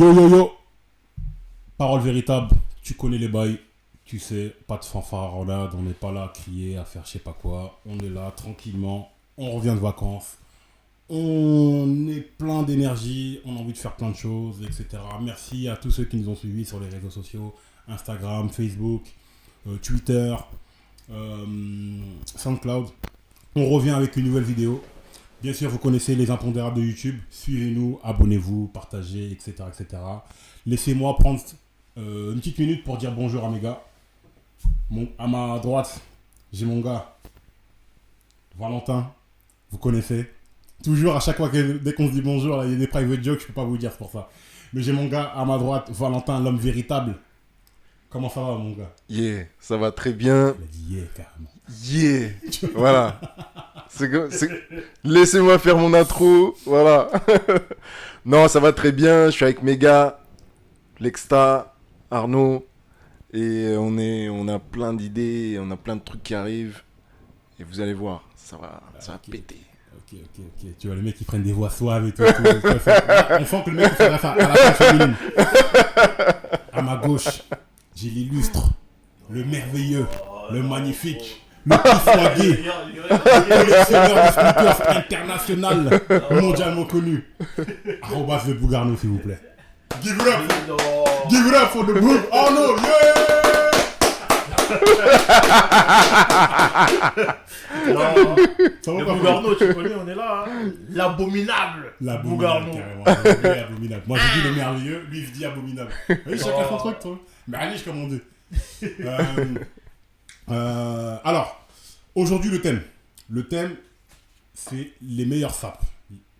Yo yo yo, parole véritable, tu connais les bails, tu sais, pas de fanfaronnade, on n'est pas là à crier, à faire je sais pas quoi, on est là tranquillement, on revient de vacances, on est plein d'énergie, on a envie de faire plein de choses, etc. Merci à tous ceux qui nous ont suivis sur les réseaux sociaux, Instagram, Facebook, Twitter, SoundCloud. On revient avec une nouvelle vidéo. Bien sûr, vous connaissez les impondérables de YouTube. Suivez-nous, abonnez-vous, partagez, etc. etc. Laissez-moi prendre une petite minute pour dire bonjour à mes gars. À ma droite, j'ai mon gars, Valentin. Vous connaissez. Toujours, à chaque fois, dès qu'on se dit bonjour, là, il y a des private jokes, je peux pas vous dire, c'est pour ça. Mais j'ai mon gars à ma droite, Valentin, l'homme véritable. Comment ça va, mon gars? Yeah, ça va très bien. Il a dit yeah, carrément. Yeah, voilà. Laissez-moi faire mon intro, voilà. Non, ça va très bien, je suis avec mes gars, Lexta, Arnaud, et on a plein d'idées, on a plein de trucs qui arrivent, et vous allez voir, ça va Ok. péter. Ok. Tu vois, les mecs qui prennent des voix suaves et tout. On sent que le mec il fait ça à la fin féminine. À ma gauche, j'ai l'illustre, le merveilleux, le magnifique, le plus flagué, le collectionneur de sneakers international, mondialement connu. Arrobas de Bougarno, s'il vous plaît. Give it up! Give it up for the group! Oh no! Yeah! Ça va Le pas, Bougarno, tu connais, on est là. Hein. L'abominable. L'abominable, Bougarno. carrément. Abominable. Moi, j'ai dit le merveilleux, lui, il se dit abominable. Oui, chacun son truc, toi. Mais allez, comme on dit. Alors, aujourd'hui, le thème. Le thème, c'est les meilleurs sapes.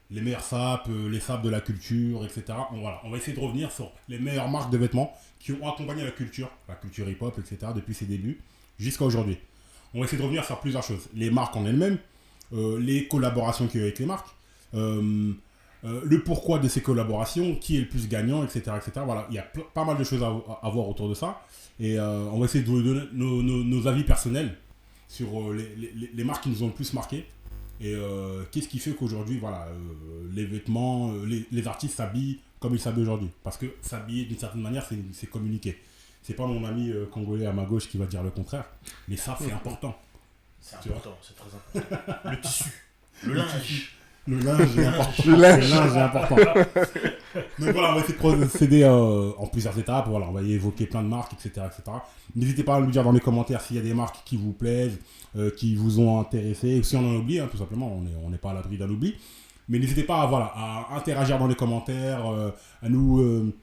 Les meilleurs sapes, les sapes de la culture, etc. On va essayer de revenir sur les meilleures marques de vêtements qui ont accompagné la culture hip-hop, etc., depuis ses débuts jusqu'à aujourd'hui. On va essayer de revenir sur plusieurs choses. Les marques en elles-mêmes, les collaborations qu'il y a avec les marques, le pourquoi de ces collaborations, qui est le plus gagnant, etc. etc. Voilà, il y a pas mal de choses à voir autour de ça. Et on va essayer de vous donner nos avis personnels sur les marques qui nous ont le plus marqué. Et qu'est-ce qui fait qu'aujourd'hui, voilà, les vêtements, les artistes s'habillent comme ils s'habillent aujourd'hui. Parce que s'habiller d'une certaine manière, c'est communiquer. C'est pas mon ami congolais à ma gauche qui va dire le contraire. Mais ça, c'est important. C'est Tu vois. important, c'est très important. Le tissu, le linge. Le linge est important. Le linge. Le linge est important. Donc voilà, on va essayer de procéder en plusieurs étapes. Voilà, on va y évoquer plein de marques, etc., etc. N'hésitez pas à nous dire dans les commentaires s'il y a des marques qui vous plaisent, qui vous ont intéressé. Ou si on en oublie, hein, tout simplement, on n'est pas à l'abri d'un oubli. Mais n'hésitez pas à interagir dans les commentaires, à nous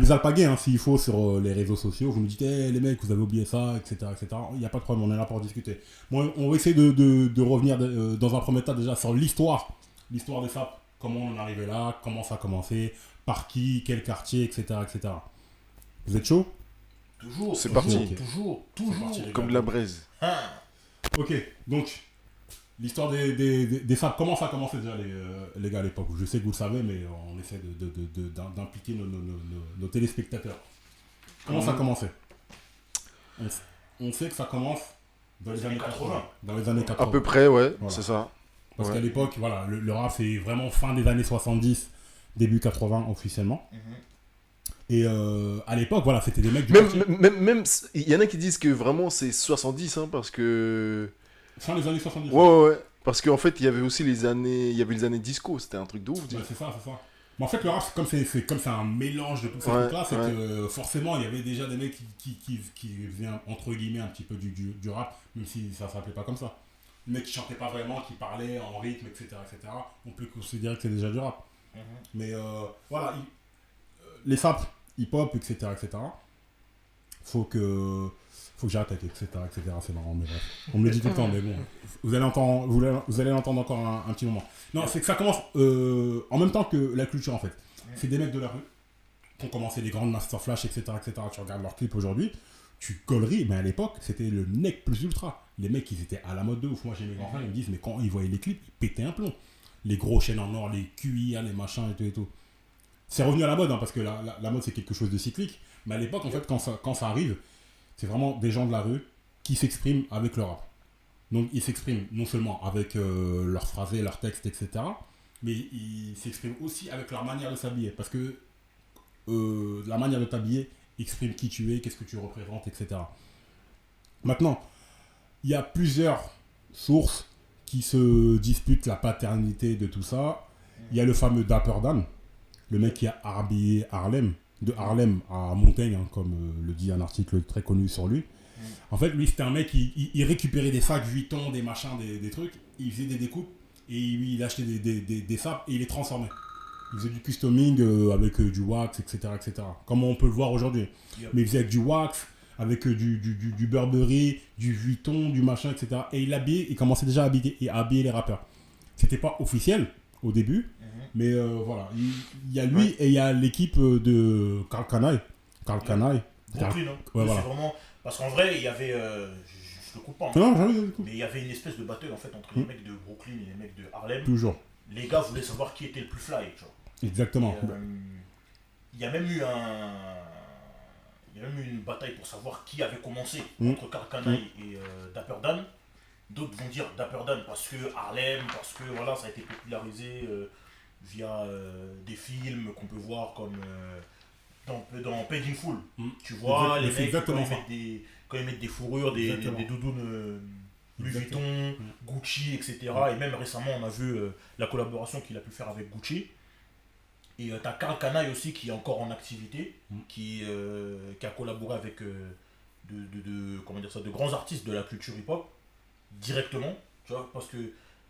alpaguer hein, s'il faut sur les réseaux sociaux. Vous nous dites, hey, les mecs, vous avez oublié ça, etc., etc. Il n'y a pas de problème, on est là pour discuter. Moi, on va essayer de revenir dans un premier temps déjà sur l'histoire des sapes. Comment on en est arrivé là, comment ça a commencé, par qui, quel quartier, etc., etc. Vous êtes chaud? Toujours. C'est toujours, parti. Toujours. C'est parti, les gars. Comme de la braise. Hein. Ok, donc, l'histoire des sapes, comment ça a commencé déjà les gars à l'époque? Je sais que vous le savez, mais on essaie d'impliquer nos téléspectateurs. Comment ça a commencé? On sait que ça commence dans les années 80. Dans les années 80. À peu près, ouais, Voilà. c'est ça. Parce Ouais. qu'à l'époque, voilà, le rap, c'est vraiment fin des années 70, début 80 officiellement. Et à l'époque, voilà, c'était des mecs du quartier. Même, il y en a qui disent que vraiment c'est 70, hein, parce que... Fin des années 70. Ouais. Parce qu'en fait, il y avait aussi les années disco, c'était un truc de ouf. Ouais, c'est ça. Mais en fait, le rap, comme c'est un mélange de tout ces Ouais, trucs-là, c'est ouais. que forcément, il y avait déjà des mecs qui faisaient, entre guillemets, un petit peu du rap, même si ça s'appelait pas comme ça. Les mecs qui chantaient pas vraiment, qui parlaient en rythme, etc., etc. On peut considérer que c'est déjà du rap. Mais voilà, les sapes, hip-hop, etc., etc. Faut que j'arrête avec etc., etc. C'est marrant, mais bref. On me le dit tout le temps, mais bon. Vous allez l'entendre encore un petit moment. Non, c'est que ça commence en même temps que la culture, en fait. C'est des mecs de la rue qui ont commencé les grandes Master Flash, etc., etc. Tu regardes leurs clips aujourd'hui, tu colleries, mais à l'époque, c'était le nec plus ultra. Les mecs, ils étaient à la mode de ouf. Moi, j'ai mes grands frères, ils me disent, mais quand ils voyaient les clips, ils pétaient un plomb. Les gros chaînes en or, les cuirs, les machins et tout. C'est revenu à la mode, hein, parce que la mode, c'est quelque chose de cyclique. Mais à l'époque, en fait, quand ça arrive, c'est vraiment des gens de la rue qui s'expriment avec leur rap. Donc, ils s'expriment non seulement avec leurs phrasés, leurs textes, etc., mais ils s'expriment aussi avec leur manière de s'habiller. Parce que la manière de t'habiller exprime qui tu es, qu'est-ce que tu représentes, etc. Maintenant, il y a plusieurs sources qui se disputent la paternité de tout ça. Il y a le fameux Dapper Dan, le mec qui a habillé Harlem, de Harlem à Montaigne, hein, comme le dit un article très connu sur lui. En fait, lui, c'était un mec qui récupérait des sacs Vuitton, des machins, des trucs, il faisait des découpes, et il achetait des sapes, et il les transformait. Il faisait du customing avec du wax, etc., etc. Comme on peut le voir aujourd'hui. Yep. Mais il faisait avec du wax, avec du Burberry, du Vuitton, du machin, etc. Et il commençait déjà à habiller les rappeurs. C'était pas officiel au début, mais voilà. Il y a lui et il y a l'équipe de Karl Kani. Brooklyn, hein. Ouais, C'est voilà. vraiment... Parce qu'en vrai, il y avait... je te coupe pas, hein, Non, jamais du coup. mais il y avait une espèce de battle en fait entre les mecs de Brooklyn et les mecs de Harlem. Toujours. Les gars voulaient savoir qui était le plus fly, tu vois. Exactement. Et, il y a même eu une bataille pour savoir qui avait commencé entre Karl Kani et Dapper Dan. D'autres vont dire Dapper Dan parce que Harlem, parce que voilà, ça a été popularisé via des films qu'on peut voir comme dans Paid in Full. Tu vois, les mecs quand ils mettent des fourrures, des doudounes Louis Vuitton, Gucci, etc. Et même récemment, on a vu la collaboration qu'il a pu faire avec Gucci. Et t'as Karl Kani aussi qui est encore en activité, qui a collaboré avec de grands artistes de la culture hip-hop directement, tu vois, parce que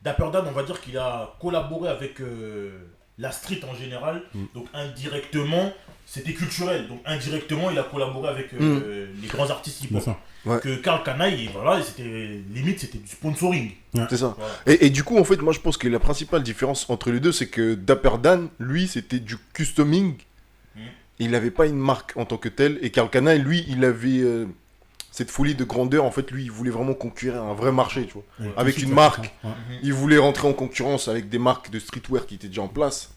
Dapper Dan, on va dire qu'il a collaboré avec la street en général, donc indirectement c'était culturel, donc indirectement il a collaboré avec les grands artistes hip-hop. Ouais. Que Karl Kani, voilà, c'était du sponsoring. C'est ça. Voilà. Et du coup, en fait, moi je pense que la principale différence entre les deux, c'est que Dapper Dan, lui, c'était du customing. Il n'avait pas une marque en tant que telle. Et Karl Kani, lui, il avait cette folie de grandeur. En fait, lui, il voulait vraiment conquérir un vrai marché, tu vois. Ouais, Avec tout une de marque. suite, ouais. Il voulait rentrer en concurrence avec des marques de streetwear qui étaient déjà en place.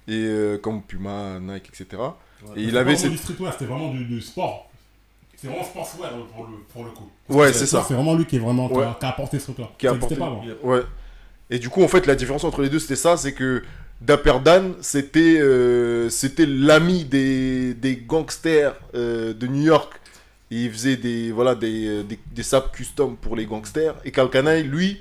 Et comme Puma, Nike, etc. Voilà. Et il C'était avait vraiment cette... du streetwear, c'était vraiment du sport. C'est vraiment sportswear pour le coup. Ouais, c'est ça. C'est vraiment lui qui est vraiment Ouais. qui a apporté ce truc-là. Qui a Ça existait apporté- pas avant. Ouais. Et du coup, en fait, la différence entre les deux, c'était ça, c'est que Dapper Dan, c'était l'ami des gangsters de New York. Et il faisait des sapes custom pour les gangsters. Et Karl Kani, lui,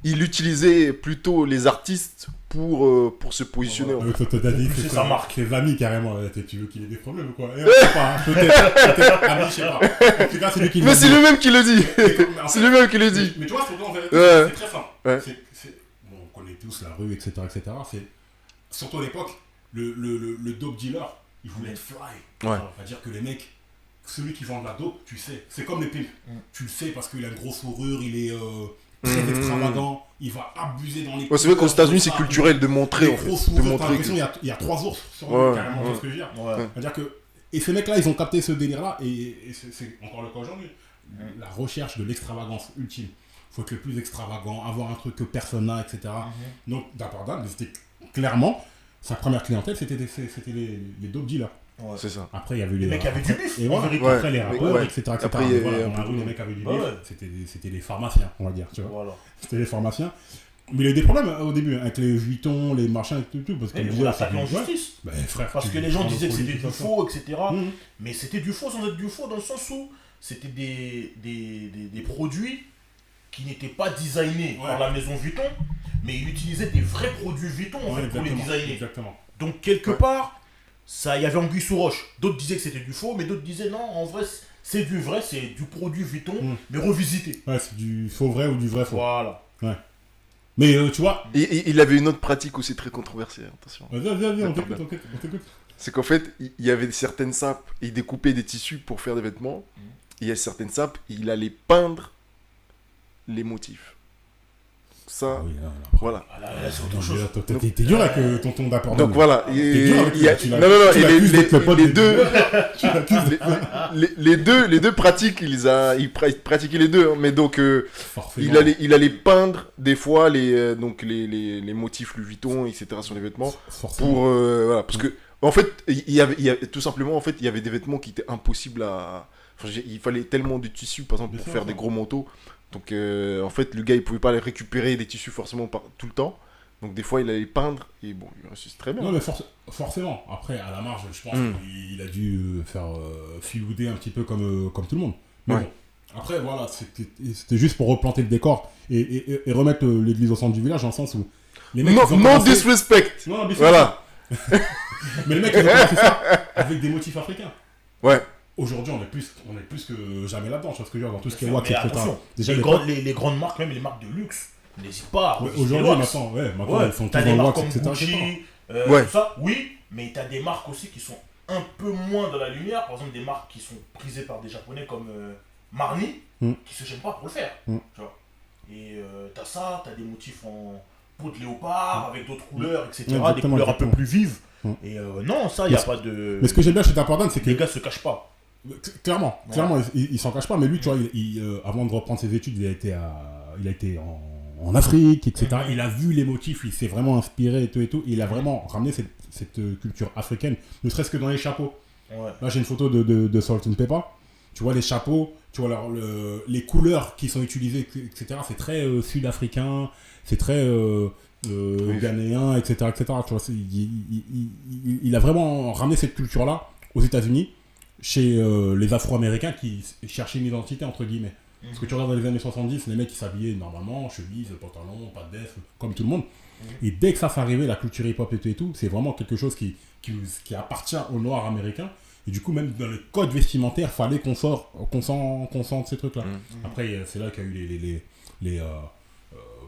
il utilisait plutôt les artistes pour se positionner. en fait. T'as dit C'est sa marque. Ses amis carrément. Tu veux qu'il ait des problèmes ou quoi? Je sais pas. Hein. Peut-être ami, je sais pas. En tout cas, c'est lui qui Mais c'est lui-même qui le dit. Mais en C'est fait, lui-même qui le dit. Mais tu vois, surtout en vérité, Ouais. c'est très simple. Ouais. Bon, on connaît tous la rue, etc. C'est, surtout à l'époque, le dope dealer, il voulait être fly. Ouais. C'est-à-dire que les mecs, celui qui vend de la dope, tu sais, c'est comme les pimps. Tu le sais parce qu'il a une grosse fourrure, il est très extravagant, il va abuser dans les Ouais, c'est vrai qu'aux couleurs, États-Unis, tout c'est ça, culturel de montrer, les en fait. grosses De fourrures, t'as montrer l'impression que... il y a 3 ours sur Ouais, lui, carrément, tu vois ce que je veux dire. Ouais. C'est-à-dire que. Et ces mecs-là, ils ont capté ce délire-là, et c'est encore le cas aujourd'hui. La recherche de l'extravagance ultime. Il faut être le plus extravagant, avoir un truc que personne n'a, etc. Donc, Dapper Dan, c'était clairement, sa première clientèle, c'était les dope dealers. Ouais. C'est ça. Après, il y avait eu Les mecs avaient du bif. Et voilà, vérité. Ouais. après les rappeurs, Ouais. etc. Après, il y avait Voilà, un dans la peu rue, de- les mecs avaient du Bah bif. ouais. C'était les pharmaciens, on va dire, tu vois. Voilà. C'était les pharmaciens. Mais il y a eu des problèmes au début, avec les Vuitton, les machins et tout, parce que Et on l'a attaqué en justice. Ben, frère, Parce tu- que les gens tu disaient que reproduis c'était du tout ça. faux, etc. Mhm. Mais c'était du faux sans être du faux, dans le sens où c'était des produits qui n'étaient pas designés Ouais. par la maison Vuitton, mais il utilisait des vrais produits Vuitton en Ouais, fait, pour les exactement, designer. exactement. Donc quelque Ouais. part, ça, il y avait anguille sous roche. D'autres disaient que c'était du faux, mais d'autres disaient non, en vrai, c'est du vrai, c'est du produit Vuitton, mais revisité. Ouais, c'est du faux vrai ou du vrai faux. Voilà. Mais tu vois, Et il avait une autre pratique aussi très controversée, attention. vas-y, on D'accord. t'écoute. C'est qu'en fait, il y avait certaines sapes, il découpait des tissus pour faire des vêtements. Il y a certaines sapes, il allait peindre les motifs. Ça, Ah oui, là. voilà. Ah là, c'est autre chose. T'es dur avec tonton Dapper Dan. Donc voilà. T'es dur avec il y a- lui, tu Non, l'as- non, non. tu et l'accuses d'être le pote les des- deux, Tu l'accuses d'être les deux pratiques, il pratiquait les deux. Hein, mais donc, forcément. il allait peindre des fois les motifs Louis Vuitton, etc. sur les vêtements. Forcément. Pour voilà, parce que en fait il y avait tout simplement en fait il y avait des vêtements qui étaient impossibles à enfin, il fallait tellement de tissus par exemple Bien pour sûr, faire des gros manteaux, donc en fait le gars il pouvait pas aller récupérer des tissus forcément tout le temps, Donc des fois, il allait peindre et bon, il réussit très bien. Non, mais forcément. Après, à la marge, je pense qu'il a dû faire filouder un petit peu comme tout le monde. Mais Ouais. bon. Après, voilà, c'était juste pour replanter le décor et remettre l'église au centre du village, dans le sens où les mecs, Non, ils ont non commencé- disrespect. Non, mais Voilà. Mais les mecs, ils ont commencé ça avec des motifs africains. Ouais. Aujourd'hui, on est plus que jamais là-dedans, tu vois ce que je veux dire, dans tout ce qui est Mais wax, etc. attention, Déjà, les grandes marques, même les marques de luxe, n'hésite pas à mais revisiter aujourd'hui, le wax. maintenant, Ouais, ils sont tous t'as dans des le marques wax, comme etc. Gucci, Ouais. tout ça, oui, mais t'as des marques aussi qui sont un peu moins dans la lumière. Par exemple, des marques qui sont prisées par des Japonais comme Marni, qui se gênent pas pour le faire. Tu vois. Et t'as ça, t'as des motifs en peau de léopard, avec d'autres couleurs, etc. Des Exactement, couleurs un peu exactement. plus vives. Et non, ça, il n'y a pas de... Mais ce que j'aime bien chez Dapperdan, c'est que Les gars se cachent pas. Clairement, il s'en cache pas, mais lui, tu vois, avant de reprendre ses études, il a été en Afrique, etc. Il a vu les motifs, il s'est vraiment inspiré et tout. Il a vraiment ramené cette culture africaine, ne serait-ce que dans les chapeaux. Ouais. Là, j'ai une photo de Salt and Pepper. Tu vois les chapeaux, tu vois les couleurs qui sont utilisées, etc. C'est très sud-africain, c'est très ghanéen, etc. Tu vois, il a vraiment ramené cette culture-là aux États-Unis, chez les Afro-Américains qui cherchaient une identité, entre guillemets. Parce que tu regardes dans les années 70, les mecs qui s'habillaient normalement, chemise, pantalon, pas de def, comme tout le monde. Et dès que ça s'est arrivé, la culture hip-hop et tout, c'est vraiment quelque chose qui appartient aux Noirs américains. Et du coup, même dans le code vestimentaire, fallait qu'on sente ces trucs-là. Après, c'est là qu'il y a eu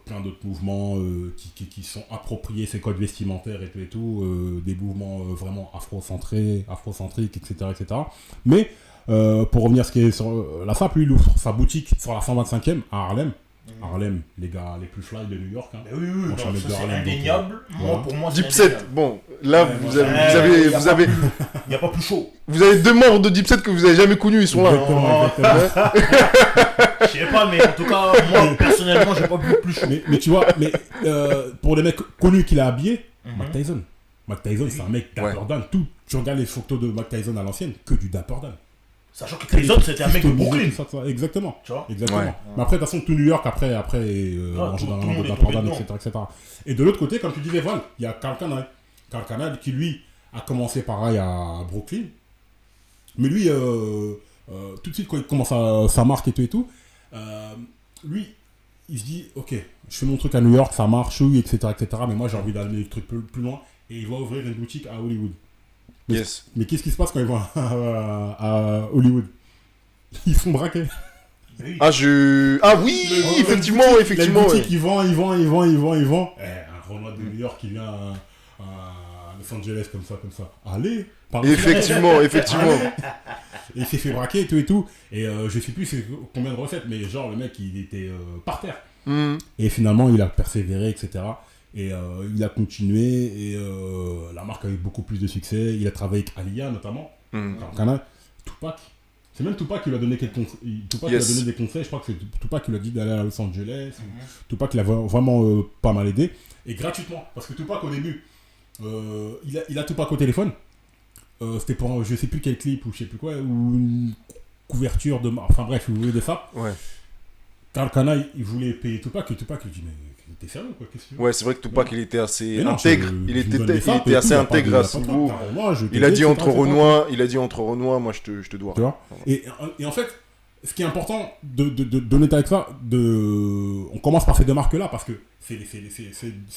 plein d'autres mouvements qui sont appropriés ces codes vestimentaires et tout, des mouvements vraiment afrocentriques, etc. Mais pour revenir à ce qui est sur la FAP, lui, il ouvre sa boutique sur la 125e à Harlem. Harlem, les gars les plus fly de New York. Hein. Mais oui, Moi, je suis un mec ça, de c'est Harlem, indéniable. voilà. Pour moi, c'est Dipset, indéniable. bon, là, Ouais, vous moi, avez Il n'y a pas plus chaud. vous avez deux membres de Dipset que vous avez jamais connus, ils sont là. Exactement. Je sais pas, mais en tout cas, moi, personnellement, j'ai pas vu plus chaud. Mais tu vois, pour les mecs connus qu'il a habillés, Mike Tyson. Mike Tyson, c'est un mec Dapperdan. Tu regardes les photos de Mike Tyson à l'ancienne, que du Dapperdan. Sachant que Tyson, c'était un mec de Brooklyn. Exactement. Tu vois. Exactement. Ouais. Mais après, de toute façon, tout New York, après mange tout dans le la monde langue de est Dapperdan, tombé etc. Et de l'autre côté, comme tu disais, voilà, il y a Karl Kani. Karl Kani qui, lui, a commencé pareil à Brooklyn. Mais lui, tout de suite, quand il commence sa marque et tout, lui, il se dit, ok, je fais mon truc à New York, ça marche, oui, etc. Mais moi, j'ai envie d'aller le truc plus loin. Et il va ouvrir une boutique à Hollywood. Yes. Mais qu'est-ce qui se passe quand ils vont à Hollywood? Ils sont braqués. Oui. Ah oui, effectivement. La boutique, Ouais. ils vont. Un Renoir de New York qui vient à Los Angeles comme ça. Allez, Effectivement. Et il s'est fait braquer et tout. Et je sais plus c'est combien de recettes, mais genre le mec il était par terre. Et finalement il a persévéré, etc. Et il a continué et la marque a eu beaucoup plus de succès. Il a travaillé avec Alia notamment. Tupac. C'est même Tupac qui lui a donné quelques Tupac lui a donné des conseils. Je crois que c'est Tupac qui lui a dit d'aller à Los Angeles. Tupac l'a vraiment pas mal aidé. Et gratuitement. Parce que Tupac au début, il a Tupac au téléphone. C'était pour je sais plus quel clip ou je sais plus quoi. Ou une couverture de... Enfin bref, vous voulez de ça. Ouais. Karl Kani, il voulait payer Tupac. Et Tupac lui dit mais t'es sérieux quoi, qu'est-ce que tu veux? Ouais, c'est vrai que Tupac, il était assez Mais non, intègre. je Il vous donne des était sapes et assez tout, y a pas intègre de- à y a ce pas de niveau. problème. Moi, je Il a t'aide, dit etc., entre Renoir, moi je te dois. Tu vois. Et en fait, ce qui est important de noter avec ça, on commence par ces deux marques-là parce que c'est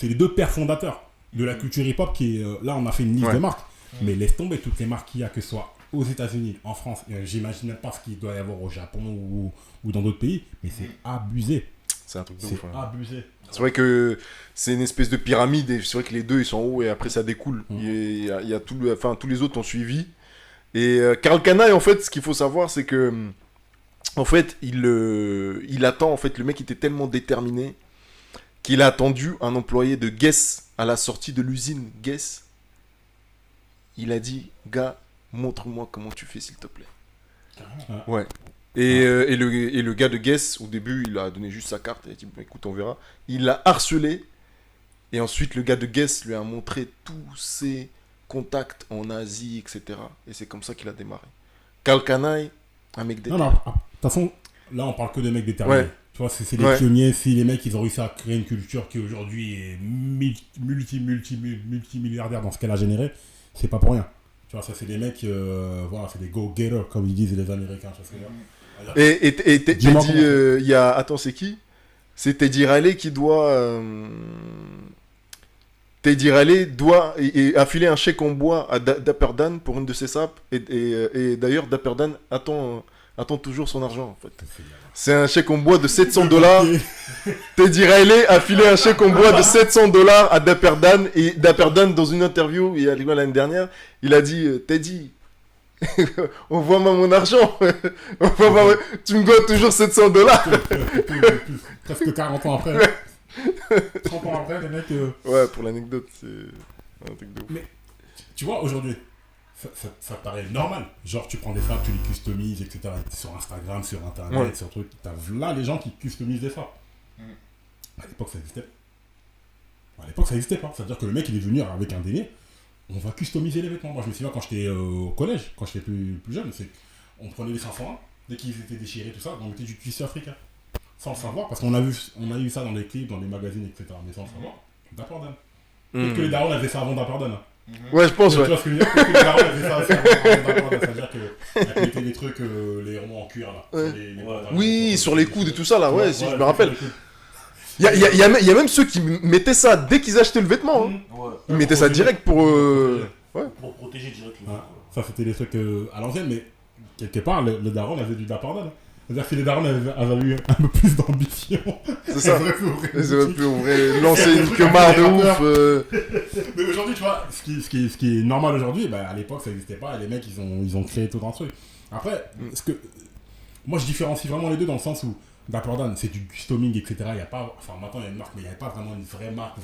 les deux pères fondateurs de la culture hip-hop qui est... là, on a fait une liste de marques, mais laisse tomber toutes les marques qu'il y a, que ce soit aux États-Unis, en France, j'imagine même pas ce qu'il doit y avoir au Japon ou dans d'autres pays, mais c'est abusé. C'est un truc de C'est ouf. abusé. C'est vrai que c'est une espèce de pyramide et c'est vrai que les deux ils sont en haut et après ça découle. Il y a tous les autres ont suivi. Et Karl Kani, en fait, ce qu'il faut savoir, c'est que en fait, il attend, en fait, le mec était tellement déterminé qu'il a attendu un employé de Guess à la sortie de l'usine Guess. Il a dit, gars, montre-moi comment tu fais, s'il te plaît. Carrément. Ouais. Et le gars de Guess, au début, il a donné juste sa carte. Il a dit, bon, écoute, on verra. Il l'a harcelé. Et ensuite, le gars de Guess lui a montré tous ses contacts en Asie, etc. Et c'est comme ça qu'il a démarré. Karl Kani, un mec Non, déterminé. de toute façon, là, on parle que des mecs déterminés. Ouais. Tu vois, c'est les Ouais. pionniers. Si les mecs, ils ont réussi à créer une culture qui aujourd'hui est multimilliardaire dans ce qu'elle a généré, c'est pas pour rien. Tu vois, ça, c'est des mecs, voilà, c'est des go-getters, comme ils disent les Américains. Tu vois ce que je veux dire. Et Dis-moi Teddy, comment il y a... Attends, c'est qui? C'est Teddy Riley qui doit... Teddy Riley doit affiler un chèque en bois à Dapper Dan pour une de ses sapes. Et d'ailleurs, Dapper Dan attend toujours son argent, en fait. C'est un chèque en bois de $700. Teddy Riley a filé un chèque en bois de $700 à Dapper Dan. Et Dapper Dan, dans une interview, il y a l'année dernière, il a dit Teddy, envoie-moi mon argent. Tu me dois toujours $700. Presque 40 ans après. 30 ans après, les mecs. Ouais, pour l'anecdote, c'est un truc de ouf. Mais tu vois, aujourd'hui, ça te paraît normal. Genre, tu prends des sapes, tu les customises, etc. Sur Instagram, sur Internet, Ouais. sur truc. T'as là les gens qui customisent des sapes. À l'époque, ça existait. À l'époque, ça existait pas. C'est-à-dire que le mec, il est venu avec un délire. On va customiser les vêtements. Moi, je me souviens quand j'étais au collège, quand j'étais plus jeune, on prenait les 501, dès qu'ils étaient déchirés, tout ça, on mettait du tissu africain. Sans le savoir, parce qu'on a eu ça dans les clips, dans les magazines, etc. Mais sans le savoir, Dapper Dan. Peut-être que les darons avaient ça avant Dapper Dan. Ouais, je pense, Tu ouais. vois ce que je veux dire? Peut-être que les darons avaient ça avant Dapper Dan. C'est-à-dire qu'ils mettaient des trucs, les ronds en cuir, là. Ouais. Sur les pantalons, Oui, sur les coudes et tout ça, là, ouais, si je me sur rappelle. les coudes. Il y a même ceux qui mettaient ça dès qu'ils achetaient le vêtement. Hein. Ouais. Ils mettaient ça direct pour... Pour protéger direct le Ouais. Ça, c'était des trucs à l'ancienne, mais quelque part, le daron avait du Dapper Dan. C'est-à-dire que les darons avaient eu un peu plus d'ambition. C'est ça. Ils auraient pu ouvrir une Ils auraient boutique. pu lancer une queue-marre de ouf. Mais aujourd'hui, tu vois, ce qui est normal aujourd'hui, bah, à l'époque, ça n'existait pas. Et les mecs, ils ont créé tout un truc. Après, moi, je différencie vraiment les deux dans le sens où Dapper Dan, c'est du customing, etc. Il y a pas, enfin, maintenant, il y a une marque, mais il n'y avait pas vraiment une vraie marque.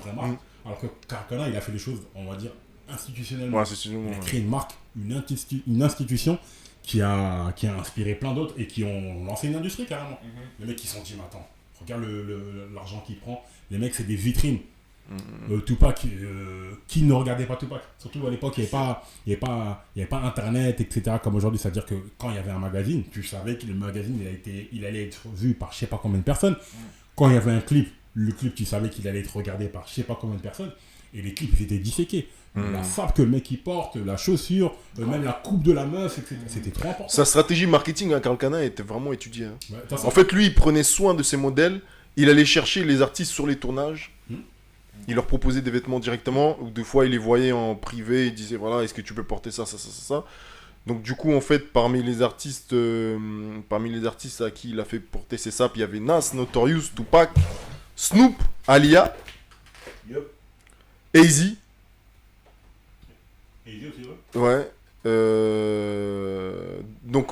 Alors que Carcana, il a fait les choses, on va dire, institutionnellement. Ouais, c'est sûrement. Il a créé une marque, une institution qui a inspiré plein d'autres et qui ont lancé une industrie carrément. Les mecs qui se sont dit, mais attends, regarde l'argent qu'il prend. Les mecs, c'est des vitrines. Tupac, qui ne regardait pas Tupac? Surtout à l'époque, il n'y avait pas Internet, etc. comme aujourd'hui. C'est-à-dire que quand il y avait un magazine, tu savais que le magazine, il allait être vu par je sais pas combien de personnes. Quand il y avait un clip, le clip, tu savais qu'il allait être regardé par je sais pas combien de personnes. Et les clips, ils étaient disséqués. La sape que le mec il porte, la chaussure, même la coupe de la meuf, etc. C'était trop important. Sa stratégie marketing à Carcana était vraiment étudiée. Hein. Ouais, t'as ça. En fait, lui, il prenait soin de ses modèles. Il allait chercher les artistes sur les tournages. Il leur proposait des vêtements directement. Ou des fois, il les voyait en privé. Il disait, voilà, est-ce que tu peux porter ça, ça, ça, ça, ça. Donc du coup, en fait, parmi les artistes à qui il a fait porter ses sapes, il y avait Nas, Notorious, Tupac, Snoop, Alia, Yup. AZ. Et il dit aussi, ouais. Ouais. Donc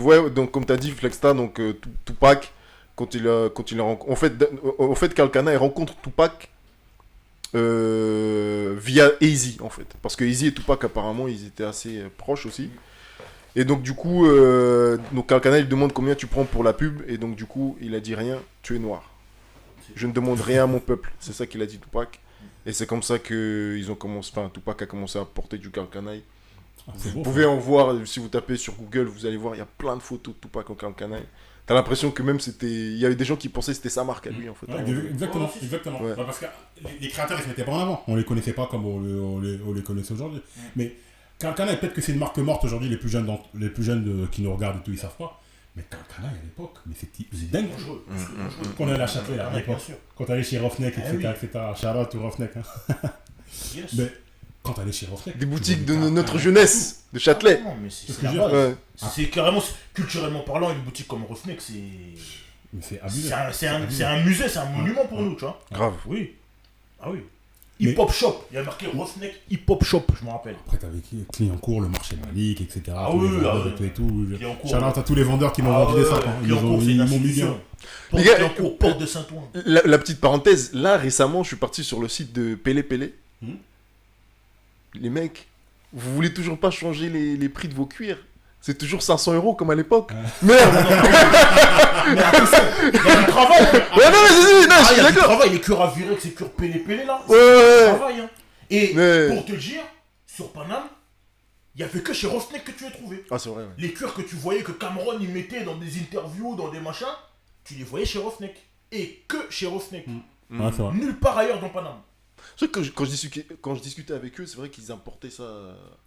comme tu as dit, Flexta, donc Tupac, quand il a rencontré... En fait, Carcana, il rencontre Tupac via AZ, en fait. Parce que AZ et Tupac, apparemment, ils étaient assez proches aussi. Et donc, du coup, Carcana, il demande combien tu prends pour la pub. Et donc, du coup, il a dit rien, tu es noir. Je ne demande rien à mon peuple. C'est ça qu'il a dit, Tupac. Et c'est comme ça que Tupac a commencé à porter du Carcanaï. Vous pouvez en voir, si vous tapez sur Google, vous allez voir, il y a plein de photos de Tupac en Carcanaï. T'as l'impression que même il y avait des gens qui pensaient que c'était sa marque à lui, en fait. Ouais, exactement. Ouais. Bah, parce que les créateurs, ils se mettaient pas en avant. On les connaissait pas comme on les connaissait aujourd'hui. Mais Carcana, peut-être que c'est une marque morte aujourd'hui, les plus jeunes qui nous regardent et tout, ils savent pas. Mais Carcana, à l'époque, mais c'est dingue. Quand on allait à Châtelet, là, à l'époque, quand on allait chez Roughneck, etc. Shout-out to Roughneck. Yes. Mais quand on allait chez Roughneck... Des boutiques de notre jeunesse, de Châtelet. Non, mais c'est Ce que la je base. Ouais. C'est carrément, culturellement parlant, une boutique comme Roughneck, Mais c'est abusé. c'est un musée, c'est un monument pour nous, tu vois. Grave. Oui. Ah oui. Mais- Hip-hop shop. Il y a marqué Roughneck Hip-hop shop, je me rappelle. Après, t'avais Clignancourt, le marché Malik, etc. Ah tous les oui, vendeurs ah oui. et tout. Clignancourt, Shout-out à tous les vendeurs qui m'ont vendu des sapes. Hein. Clignancourt, c'est Ils une m'ont mis bien. institution. Porte Les gars, Clignancourt, porte de Saint-Ouen. La petite parenthèse, là récemment, je suis parti sur le site de Pélé Pélé. Les mecs, vous voulez toujours pas changer les prix de vos cuirs? C'est toujours 500 € comme à l'époque. Merde. Mais attention, il y a du travail. Ouais, non, mais je Il y suis a du d'accord. travail, les cuirs à virer, c'est cuir pélé là. Ouais, C'est du ouais. travail, hein. Et Mais- pour te dire, sur Paname, il n'y avait que chez Roughneck que tu as trouvé. Ah, c'est vrai, ouais. Les cuirs que tu voyais que Cameron il mettait dans des interviews, dans des machins, tu les voyais chez Roughneck. et que chez Roughneck. Ouais, c'est vrai. Nulle part ailleurs dans Paname. C'est vrai que quand je discutais avec eux, c'est vrai qu'ils importaient ça.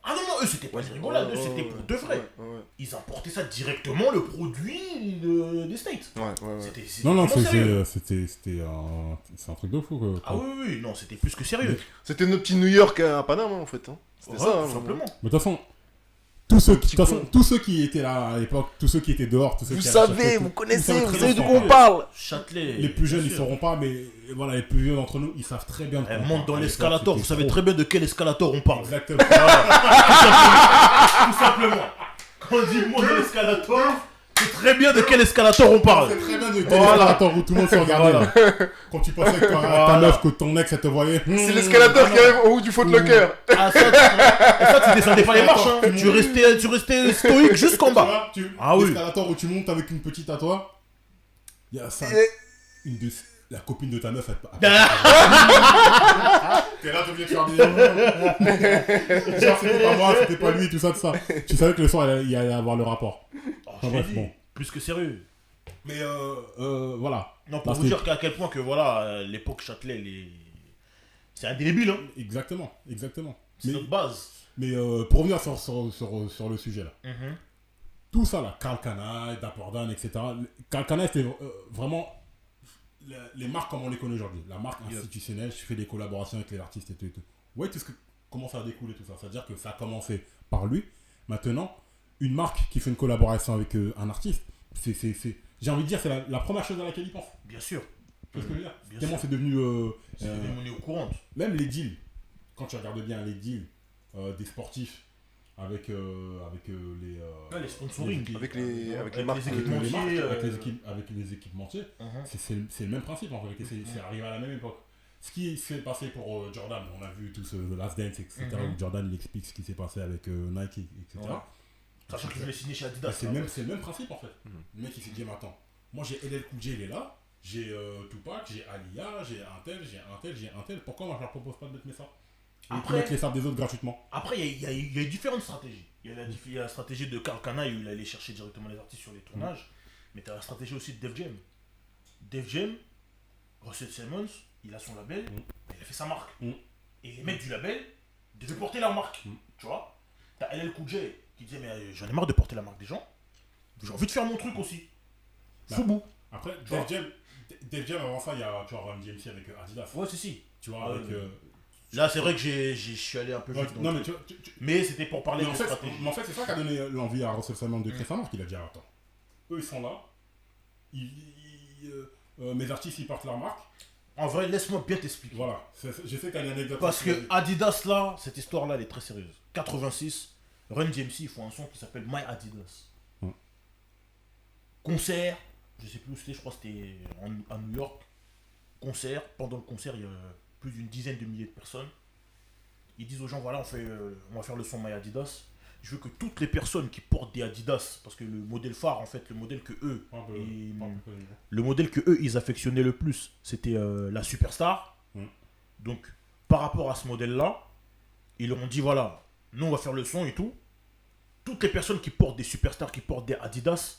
Ah non, non, eux c'était pas des rigolades, eux c'était pour de vrai. Ouais. Ils importaient ça directement, le produit des States. Ouais. C'était Non, vraiment sérieux. c'est un truc de fou. Quoi. Ah oui, non, c'était plus que sérieux. C'était notre petit New York à Paname, en fait. Hein. C'était Ouais, ça, tout hein, simplement. Mais de toute façon, tous ceux qui étaient là à l'époque, tous ceux qui étaient dehors, tous ceux Vous qui savez, avaient vous acheté, connaissez, ils vous savent savez très de bien quoi on parle. Châtelet. Les plus jeunes, bien ils sûr. sauront pas, mais voilà, les plus vieux d'entre nous, ils savent très bien de quoi on Monte parle. dans À l'époque, l'escalator, vous c'était savez trop. très bien de quel escalator on parle. Exactement. Tout simplement. Quand on dit monte dans l'escalator, c'est très bien de quel escalator on parle. C'est très bien de quel escalator où tout le monde se regardait là. Quand tu pensais que ta meuf, que ton ex, elle te voyait. C'est l'escalator qui arrive au haut du Footlocker. Ah, ça, tu descendais pas les marches, hein. Tu restais stoïque jusqu'en bas. Ah oui. L'escalator où tu montes avec une petite à toi. Il y a ça. La copine de ta meuf, elle t'es là, tu viens de faire des. Genre, c'était pas moi, c'était pas lui, tout ça. Tu savais que le soir, il allait avoir le rapport. Je bref, l'ai dit, bon. plus que sérieux. Mais voilà. Non, pour Parce vous que- dire qu'à quel point que voilà, l'époque Châtelet, c'est indélébile, hein. Exactement. C'est Mais, notre base. pour revenir sur le sujet là. Tout ça là, Karl Kani, Dapper Dan, etc. Karl Kani, c'était vraiment les marques comme on les connaît aujourd'hui. La marque institutionnelle, je fais des collaborations avec les artistes et tout. Ouais, tout ce que comment ça a découlé tout ça. C'est-à-dire que ça a commencé par lui. Maintenant, une marque qui fait une collaboration avec un artiste, j'ai envie de dire, c'est la première chose à laquelle il pense. Bien sûr. Tu vois ce que je veux dire Bien Tellement sûr. c'est devenu... C'est devenu monnaie courante. même les deals, quand tu regardes bien les deals des sportifs avec les... Les sponsoring. Avec les Avec marques. les avec les équipementiers, marques, avec les équipementiers, c'est le même principe en fait, c'est arrivé à la même époque. Ce qui s'est passé pour Jordan, on a vu tout ce The Last Dance, etc. Où Jordan il explique ce qui s'est passé avec Nike, etc. Ouais. Sachant qu'il voulait signer chez Adidas. C'est le même principe en fait. Le mec il s'est dit, mais attends, moi j'ai LL Cool J, il est là, j'ai Tupac, j'ai Alia, j'ai un tel, pourquoi moi je leur propose pas de mettre mes sapes? Après- Mettre les sapes des autres gratuitement. Après, il y a eu différentes stratégies. Il y a la stratégie de Karl Kani où il allait chercher directement les artistes sur les tournages. Mais tu as la stratégie aussi de Def Jam. Def Jam, Russell Simmons, il a son label, il a fait sa marque. Et les mecs du label devaient porter leur marque. Tu vois, tu as LL Cool J qui disait, mais j'en ai marre de porter la marque des gens. J'ai envie de faire mon truc aussi. Foubou. Après, Def Jam, avant ça, il y a Run DMC avec Adidas. Ouais, si. Tu vois, avec. Là, c'est vrai que je suis allé un peu vite. non, dans le mais truc. tu- Mais c'était pour parler mais de en fait, stratégie. c'est ça qui a donné l'envie à Russell Simmons de créer sa marque. Il a dit, attends, eux ils sont là, mes artistes ils portent leur marque. En vrai, laisse-moi bien t'expliquer. Voilà, je sais qu'il y a une anecdote. Parce que Adidas, là, cette histoire-là, elle est très sérieuse. 86, Run DMC, ils font un son qui s'appelle My Adidas. Concert, je sais plus où c'était, je crois que c'était à New York. Concert, pendant le concert, il y a plus d'une dizaine de milliers de personnes. Ils disent aux gens, voilà, on va faire le son My Adidas. Je veux que toutes les personnes qui portent des Adidas, parce que le modèle phare, en fait, le modèle que eux, ils affectionnaient le plus, c'était la Superstar. Donc, par rapport à ce modèle-là, ils leur ont dit, voilà, nous, on va faire le son et tout. Toutes les personnes qui portent des Superstars, qui portent des Adidas,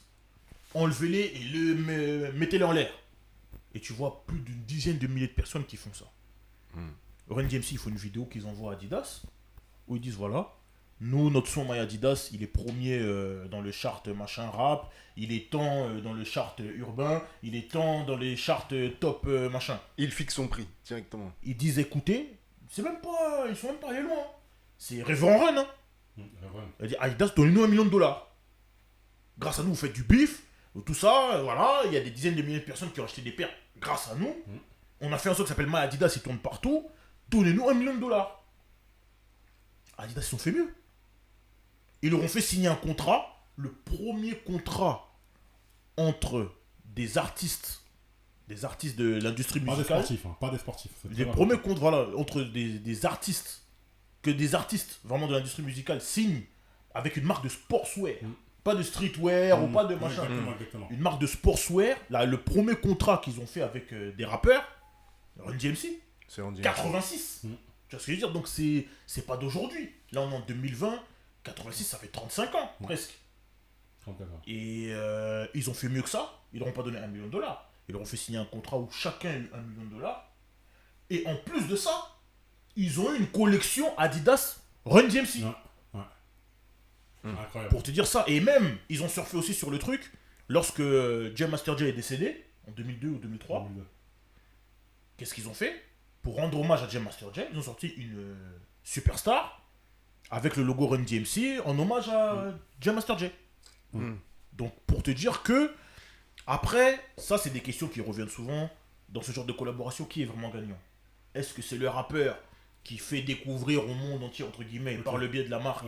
enlevez-les et mettez-les en l'air. Et tu vois plus d'une dizaine de milliers de personnes qui font ça. Run DMC, il faut une vidéo qu'ils envoient à Adidas, où ils disent, voilà, nous, notre son My Adidas, il est premier dans le chart machin rap, il est temps dans le chart urbain, il est temps dans les charts top machin. Il fixe son prix directement. Ils disent, écoutez, ils sont même pas allés loin. C'est Révérend Run, hein. Elle dit, Adidas, donnez-nous $1 million. Grâce à nous, vous faites du bif, tout ça, voilà, il y a des dizaines de milliers de personnes qui ont acheté des paires grâce à nous. On a fait un son qui s'appelle My Adidas, il tourne partout, donnez-nous $1 million. Adidas, ils ont fait mieux. Ils leur ont fait signer un contrat, le premier contrat entre des artistes de l'industrie Pas des musicale. sportifs, pas des sportifs. Les premiers comptes, voilà, entre des artistes, que des artistes vraiment de l'industrie musicale signent avec une marque de sportswear, pas de streetwear ou pas de machin. Exactement. Une marque de sportswear, là, le premier contrat qu'ils ont fait avec des rappeurs, Run DMC, C'est en 86. Tu vois ce que je veux dire? Donc c'est pas d'aujourd'hui. Là, on est en 2020, 86, ça fait 35 ans, presque. 34 ans. Et ils ont fait mieux que ça. Ils n'auront pas donné $1 million. Ils leur ont fait signer un contrat où chacun a eu $1 million. Et en plus de ça, ils ont eu une collection Adidas Run DMC. Ouais. Incroyable. Pour te dire ça. Et même, ils ont surfé aussi sur le truc. Lorsque Jam Master Jay est décédé, en 2002 ou 2003, qu'est-ce qu'ils ont fait? Pour rendre hommage à Jam Master Jay, ils ont sorti une Superstar avec le logo Run DMC en hommage à Jam Master Jay. Donc, pour te dire que, après, ça, c'est des questions qui reviennent souvent dans ce genre de collaboration. Qui est vraiment gagnant? Est-ce que c'est le rappeur qui fait découvrir au monde entier, entre guillemets, par le biais de la marque,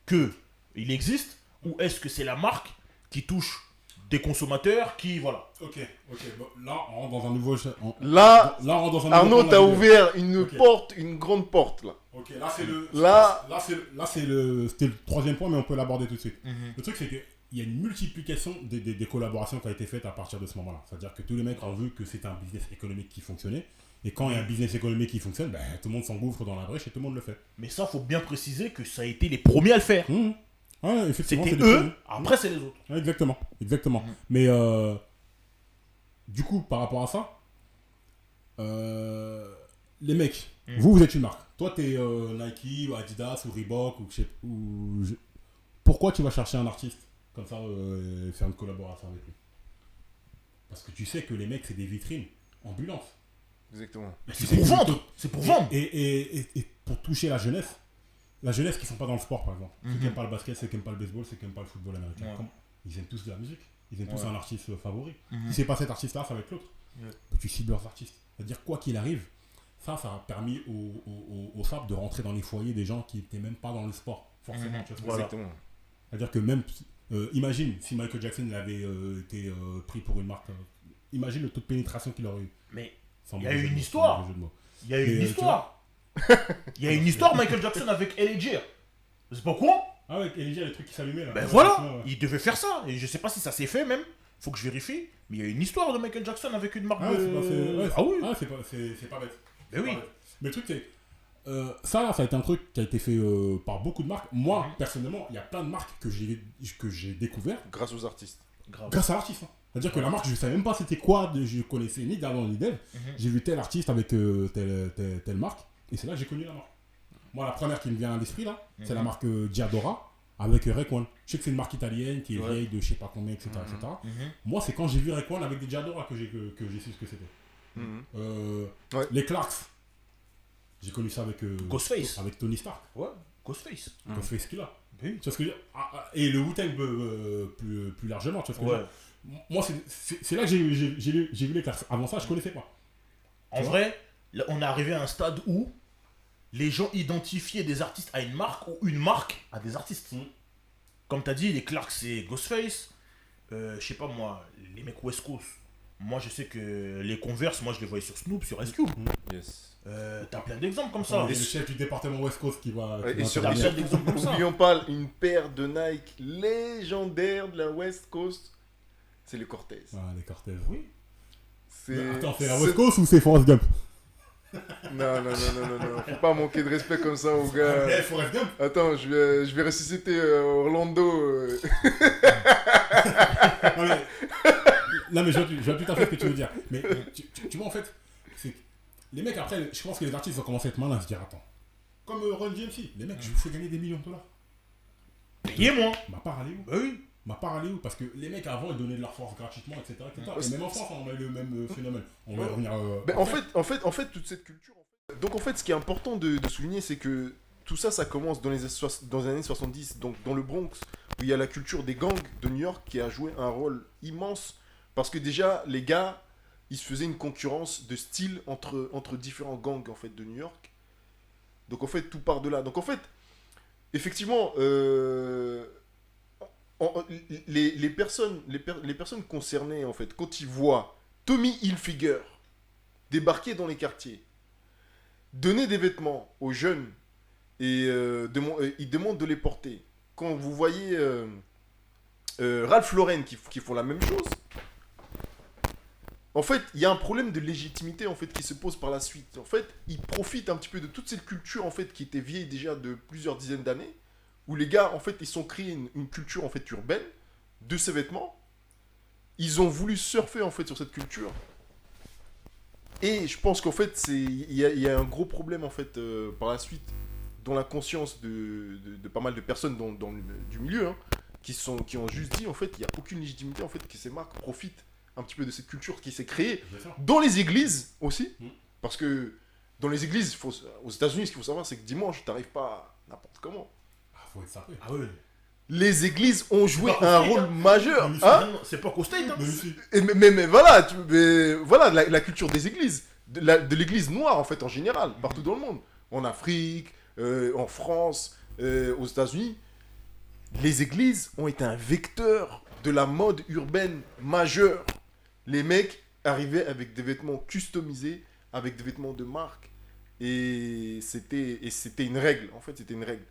que il existe? Ou est-ce que c'est la marque qui touche des consommateurs qui, voilà. Ok. Bon, là, on rentre dans un nouveau... Là, on rentre dans un Arnaud, nouveau t'as plan de la vidéo. ouvert une porte, une grande porte, là. Ok, là, c'est le... Là- C'était le troisième point, mais on peut l'aborder tout de suite. Le truc, c'est qu'il y a une multiplication des collaborations qui a été faite à partir de ce moment-là. C'est-à-dire que tous les mecs ont vu que c'était un business économique qui fonctionnait. Et quand il y a un business économique qui fonctionne, ben, tout le monde s'engouffre dans la brèche et tout le monde le fait. Mais ça, faut bien préciser que ça a été les premiers à le faire. Ouais, effectivement, C'était c'est des eux, premiers. après c'est les autres. Ouais, exactement. Mais du coup, par rapport à ça, les mecs, vous êtes une marque. Toi, t'es Nike, ou Adidas, ou Reebok, pourquoi tu vas chercher un artiste comme ça et faire une collaboration avec lui? Parce que tu sais que les mecs, c'est des vitrines ambulantes. Exactement. Et tu C'est sais pour que- vendre. C'est pour vendre. Et pour toucher la jeunesse qui sont pas dans le sport, par exemple. Ceux qui n'aiment pas le basket, ceux qui n'aiment pas le baseball, ceux qui n'aiment pas le football américain. Ouais. Ils aiment tous de la musique. Ils aiment tous Ouais. un artiste favori. Si c'est pas cet artiste-là, c'est avec l'autre. Ouais. Tu cibles leurs artistes. C'est-à-dire, quoi qu'il arrive, ça a permis au SAP de rentrer dans les foyers des gens qui n'étaient même pas dans le sport, forcément. Tu vois ce que je veux dire? Exactement. C'est-à-dire que même, imagine si Michael Jackson avait été pris pour une marque, imagine le taux de pénétration qu'il aurait eu. Mais Sans il y a mauvais eu jeu de une mots, histoire. sans mauvais jeu de mots. il y a eu Et, une tu histoire. Il y a une histoire, Michael Jackson avec L.A.J. C'est pas quoi? Ah ouais, Elijah, les trucs qui s'allumaient là. Ben Ouais, voilà, ouais. il devait faire ça. Et je sais pas si ça s'est fait même. Faut que je vérifie. Mais il y a une histoire de Michael Jackson avec une marque Ah ouais, de... c'est pas, ouais, Ah oui. c'est pas bête. Ben C'est oui. pas bête. Mais le truc, c'est. Ça a été un truc qui a été fait par beaucoup de marques. Moi, personnellement, il y a plein de marques que j'ai découvert Grâce aux artistes. Grave. grâce à l'artiste. Hein. C'est-à-dire que la marque, je ne savais même pas c'était quoi, je connaissais ni d'avant ni d'elle. J'ai vu tel artiste avec telle marque, et c'est là que j'ai connu la marque. Moi, la première qui me vient à l'esprit, là, c'est la marque Diadora avec Rayquan. Je sais que c'est une marque italienne qui est vieille de je sais pas combien, etc. etc. Moi, c'est quand j'ai vu Rayquan avec des Diadora que j'ai su ce que c'était. Ouais. Les Clarks, j'ai connu ça avec Ghostface. avec Tony Stark. Ouais, Ghostface. Ghostface qu'il a. Oui. Tu vois ce que je veux dire? Et le Wu-Tang plus largement, tu vois ce que je veux Ouais. dire? Moi, c'est là que j'ai vu les Clarks. Avant ça, je connaissais pas. En vrai, là, on est arrivé à un stade où les gens identifiaient des artistes à une marque ou une marque à des artistes. Comme tu as dit, les Clarks c'est Ghostface. Je sais pas moi, les mecs West Coast. Moi je sais que les Converse, moi je les voyais sur Snoop, sur Ice Cube. Yes. T'as plein d'exemples comme ça. Le chef du département West Coast qui va. Ouais, qui et va sur, intervenir. T'as plein d'exemples comme ça. n'oublions pas une paire de Nike légendaire de la West Coast, c'est le Cortez. Ah, les Cortez. Oui. C'est... Attends, c'est la West Coast ou c'est Forrest Gump? Non, faut pas manquer de respect comme ça aux gars. Eh, Forrest Gump. Attends, je vais ressusciter Orlando. Non, mais je vois tout à fait ce que tu veux dire. Mais tu vois, en fait, c'est que les mecs, après, je pense que les artistes ont commencé à être malins, à se dire, attends, comme Run DMC, les mecs, je vous fais gagner des millions de dollars. Payez-moi. Ma part, elle est où? Bah oui. Ma part, elle est où? Parce que les mecs, avant, ils donnaient de leur force gratuitement, etc. Et même en France, on a eu le même phénomène. On va y revenir. Ben, en fait, toute cette culture. Donc, en fait, ce qui est important de souligner, c'est que tout ça, ça commence dans les années 70, donc dans le Bronx, où il y a la culture des gangs de New York qui a joué un rôle immense. Parce que déjà, les gars, ils se faisaient une concurrence de style entre différents gangs en fait, de New York. Donc, en fait, tout part de là. Donc, en fait, effectivement, les personnes concernées, en fait, quand ils voient Tommy Hilfiger débarquer dans les quartiers, donner des vêtements aux jeunes et ils demandent de les porter. Quand vous voyez Ralph Lauren qui font la même chose, en fait, il y a un problème de légitimité en fait qui se pose par la suite. En fait, ils profitent un petit peu de toute cette culture en fait qui était vieille déjà de plusieurs dizaines d'années, où les gars en fait ils sont créés une culture en fait urbaine de ces vêtements, ils ont voulu surfer en fait sur cette culture. Et je pense qu'en fait, il y a un gros problème en fait par la suite dans la conscience de pas mal de personnes du milieu, hein, qui ont juste dit en fait, il n'y a aucune légitimité en fait que ces marques profitent un petit peu de cette culture qui s'est créée dans les églises aussi, parce que dans les églises, aux États-Unis, ce qu'il faut savoir, c'est que dimanche, tu n'arrives pas n'importe comment. Ah, faut être sapé. Ah ouais. Les églises ont joué un rôle majeur. Hein, c'est pas qu'au State. Hein. mais voilà, voilà la culture des églises, de l'église noire en fait en général, partout dans le monde. En Afrique, en France, aux États-Unis. Les églises ont été un vecteur de la mode urbaine majeure. Les mecs arrivaient avec des vêtements customisés, avec des vêtements de marque. Et c'était une règle, en fait, c'était une règle.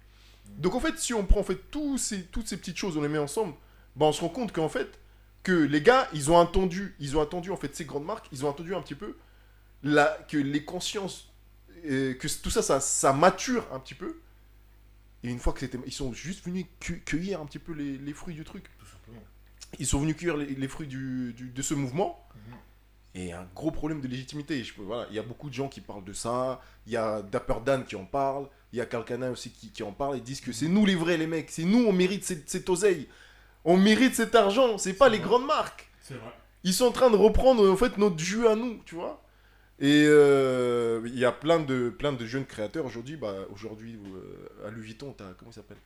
Donc en fait, si on prend en fait toutes ces petites choses, on les met ensemble, bah, on se rend compte qu'en fait, que les gars, ils ont attendu en fait ces grandes marques, ils ont attendu un petit peu que les consciences, que tout ça mature un petit peu. Et une fois que ils sont juste venus cueillir un petit peu les fruits du truc. Tout simplement. Ils sont venus cueillir les fruits de ce mouvement. Et un gros problème de légitimité. Voilà, il y a beaucoup de gens qui parlent de ça. Il y a Dapper Dan qui en parle. Il y a Kalkana aussi qui en parle. Ils disent que c'est nous les vrais, les mecs. C'est nous, on mérite cette oseille. On mérite cet argent. C'est pas les grandes marques. C'est vrai. Ils sont en train de reprendre en fait notre jus à nous, tu vois. Et il y a plein de jeunes créateurs aujourd'hui. Aujourd'hui, à Louis Vuitton, t'as, comment il s'appelle ?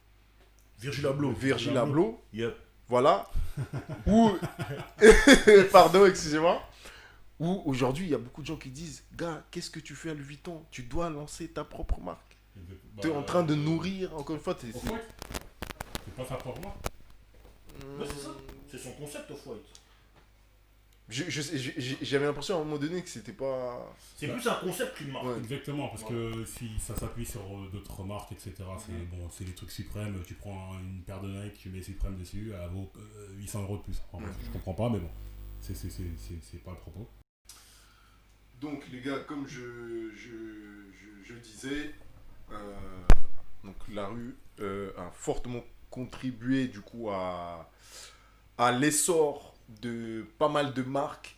Virgil Abloh. Virgil Abloh. Yep. Voilà. Ou... Pardon, excusez-moi. Où aujourd'hui, il y a beaucoup de gens qui disent « Gars, qu'est-ce que tu fais à Louis Vuitton ? Tu dois lancer ta propre marque. Tu es en train de nourrir, encore une fois... C'est pas sa propre marque. C'est ça. C'est son concept Off-White. J'avais l'impression à un moment donné que c'était pas... C'est plus un concept qu'une marque. Ouais. Exactement, parce que si ça s'appuie sur d'autres marques, etc., c'est les trucs suprêmes. Tu prends une paire de Nike, tu mets Suprême dessus, elle vaut 800 € de plus. Enfin, je comprends pas, mais bon, c'est pas le propos. Donc les gars, comme je disais, donc la rue a fortement contribué du coup à l'essor de pas mal de marques